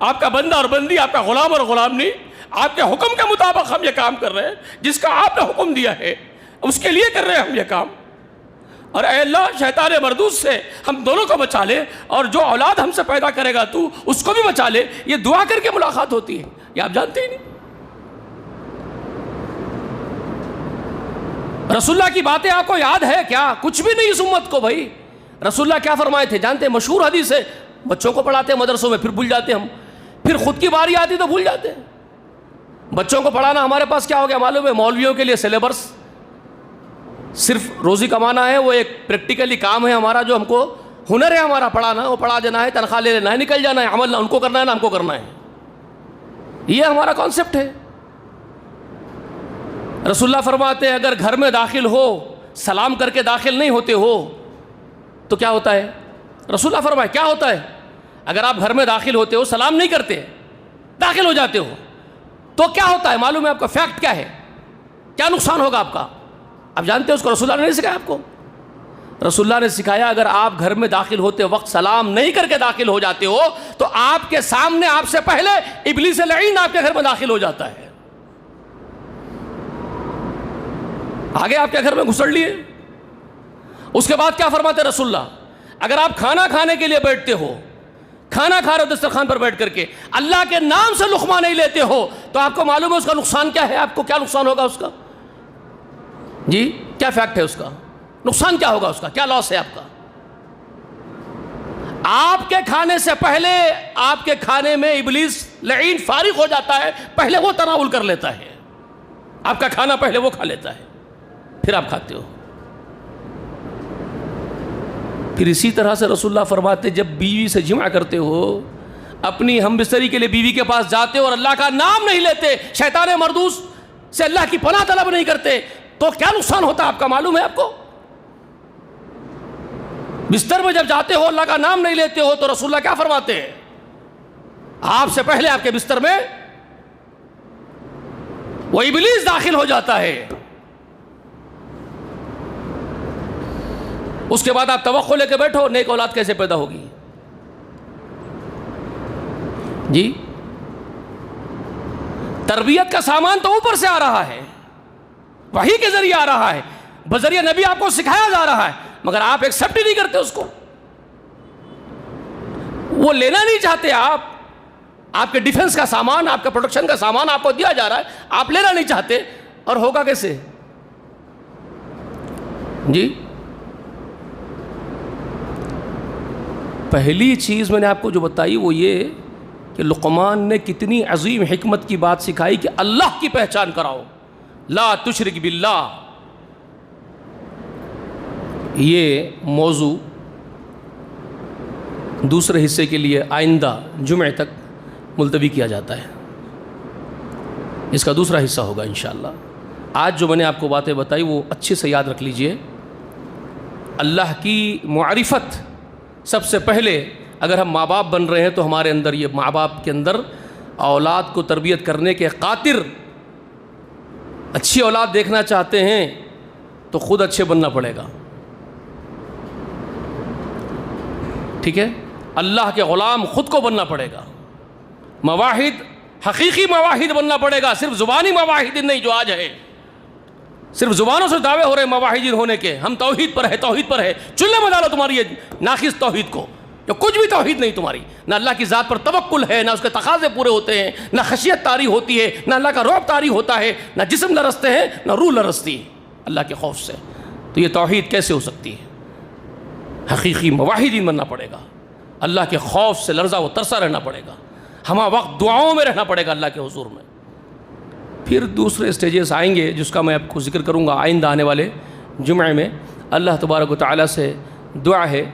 [SPEAKER 1] آپ کا بندہ اور بندی، آپ کا غلام اور غلام نہیں، آپ کے حکم کے مطابق ہم یہ کام کر رہے ہیں، جس کا آپ نے حکم دیا ہے اس کے لیے کر رہے ہیں ہم یہ کام۔ اور اے اللہ شیطان مردود سے ہم دونوں کو بچا لے، اور جو اولاد ہم سے پیدا کرے گا تو اس کو بھی بچا لے۔ یہ دعا کر کے ملاقات ہوتی ہے، یہ آپ جانتے ہی نہیں۔ رسول اللہ کی باتیں آپ کو یاد ہے کیا؟ کچھ بھی نہیں اس امت کو بھائی۔ رسول اللہ کیا فرمائے تھے جانتے ہیں؟ مشہور حدیث ہے، بچوں کو پڑھاتے ہیں مدرسوں میں، پھر بھول جاتے ہیں ہم، پھر خود کی باری آتی تو بھول جاتے ہیں۔ بچوں کو پڑھانا ہمارے پاس کیا ہو گیا معلوم ہے؟ مولویوں کے لیے سلیبس، صرف روزی کمانا ہے، وہ ایک پریکٹیکلی کام ہے ہمارا، جو ہم کو ہنر ہے ہمارا پڑھانا، وہ پڑھا دینا ہے، تنخواہ لے لینا ہے، نکل جانا ہے، عمل نہ ان کو کرنا ہے نہ ہم کو کرنا ہے۔ یہ ہمارا کانسیپٹ ہے۔ رسول اللہ فرماتے ہیں اگر گھر میں داخل ہو سلام کر کے داخل نہیں ہوتے ہو تو کیا ہوتا ہے؟ رسول اللہ فرمائے کیا ہوتا ہے؟ اگر آپ گھر میں داخل ہوتے ہو سلام نہیں کرتے، داخل ہو جاتے ہو، تو کیا ہوتا ہے معلوم ہے آپ کا؟ فیکٹ کیا ہے؟ کیا نقصان ہوگا آپ کا؟ آپ جانتے ہو اس کو؟ رسول اللہ نے نہیں سکھایا آپ کو؟ رسول اللہ نے سکھایا اگر آپ گھر میں داخل ہوتے وقت سلام نہیں کر کے داخل ہو جاتے ہو تو آپ کے سامنے آپ سے پہلے ابلیس لعین آپ کے گھر میں داخل ہو جاتا ہے، آگے آپ کے گھر میں گھسڑ لیے۔ اس کے بعد کیا فرماتے رسول اللہ؟ اگر آپ کھانا کھانے کے لیے بیٹھتے ہو، کھانا کھا رہے ہو دسترخوان پر بیٹھ کر کے، اللہ کے نام سے لقمہ نہیں لیتے ہو تو آپ کو معلوم ہے اس کا نقصان کیا ہے؟ آپ کو کیا نقصان ہوگا اس کا؟ جی کیا فیکٹ ہے اس کا؟ نقصان کیا ہوگا اس کا؟ کیا لاس ہے آپ کا؟ آپ کے کھانے سے پہلے آپ کے کھانے میں ابلیس لعین فارغ ہو جاتا ہے، پہلے وہ تناول کر لیتا ہے، آپ کا کھانا پہلے وہ کھا لیتا ہے، پھر آپ کھاتے ہو۔ پھر اسی طرح سے رسول اللہ فرماتے جب بیوی سے جمع کرتے ہو، اپنی ہم بستری کے لیے بیوی کے پاس جاتے ہو اور اللہ کا نام نہیں لیتے، شیطان مردود سے اللہ کی پناہ طلب نہیں کرتے، تو کیا نقصان ہوتا ہے آپ کا معلوم ہے آپ کو؟ بستر میں جب جاتے ہو اللہ کا نام نہیں لیتے ہو تو رسول اللہ کیا فرماتے ہیں؟ آپ سے پہلے آپ کے بستر میں وہ ابلیس داخل ہو جاتا ہے۔ اس کے بعد آپ توقع لے کے بیٹھو نیک اولاد کیسے پیدا ہوگی؟ جی تربیت کا سامان تو اوپر سے آ رہا ہے، وحی کے ذریعے آ رہا ہے، بذریعہ نبی آپ کو سکھایا جا رہا ہے، مگر آپ ایکسیپٹ ہی نہیں کرتے اس کو۔ وہ لینا نہیں چاہتے آپ کے ڈیفنس کا سامان، آپ کا پروڈکشن کا سامان آپ کو دیا جا رہا ہے، آپ لینا نہیں چاہتے، اور ہوگا کیسے؟ جی پہلی چیز میں نے آپ کو جو بتائی وہ یہ کہ لقمان نے کتنی عظیم حکمت کی بات سکھائی کہ اللہ کی پہچان کراؤ، لا تشرک باللہ. یہ موضوع دوسرے حصے کے لیے آئندہ جمعہ تک ملتوی کیا جاتا ہے، اس کا دوسرا حصہ ہوگا انشاءاللہ. آج جو میں نے آپ کو باتیں بتائی وہ اچھے سے یاد رکھ لیجئے. اللہ کی معرفت سب سے پہلے، اگر ہم ماں باپ بن رہے ہیں تو ہمارے اندر یہ ماں باپ کے اندر اولاد کو تربیت کرنے کے قاطر، اچھی اولاد دیکھنا چاہتے ہیں تو خود اچھے بننا پڑے گا. ٹھیک ہے، اللہ کے غلام خود کو بننا پڑے گا. مواحد، حقیقی مواحد بننا پڑے گا، صرف زبانی مواحد نہیں جو آج ہے. صرف زبانوں سے دعوے ہو رہے ہیں مواحدین ہونے کے، ہم توحید پر ہے، توحید پر ہے. چولہے میں ڈالو تمہاری یہ ناقص توحید کو، جو کچھ بھی توحید نہیں تمہاری. نہ اللہ کی ذات پر توکل ہے، نہ اس کے تقاضے پورے ہوتے ہیں، نہ خشیت طاری ہوتی ہے، نہ اللہ کا رعب طاری ہوتا ہے، نہ جسم لرزتے ہیں، نہ روح لرزتی ہے اللہ کے خوف سے. تو یہ توحید کیسے ہو سکتی ہے؟ حقیقی مواحدین بننا پڑے گا، اللہ کے خوف سے لرزا و ترسا رہنا پڑے گا، ہمہ وقت دعاؤں میں رہنا پڑے گا اللہ کے حضور میں. پھر دوسرے اسٹیجز آئیں گے جس کا میں آپ کو ذکر کروں گا آئندہ آنے والے جمعے میں. اللہ تبارک و تعالیٰ سے دعا ہے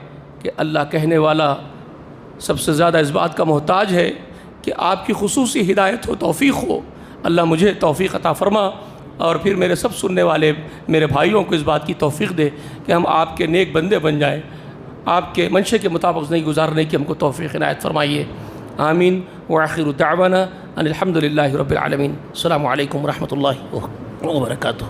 [SPEAKER 1] کہ اللہ کہنے والا سب سے زیادہ اس بات کا محتاج ہے کہ آپ کی خصوصی ہدایت ہو، توفیق ہو. اللہ مجھے توفیق عطا فرما، اور پھر میرے سب سننے والے میرے بھائیوں کو اس بات کی توفیق دے کہ ہم آپ کے نیک بندے بن جائیں، آپ کے منشے کے مطابق زندگی گزارنے کی ہم کو توفیق عنایت فرمائیے. آمین. وآخر دعوانا ان الحمد للہ رب العالمین. السلام علیکم ورحمۃ اللہ وبرکاتہ.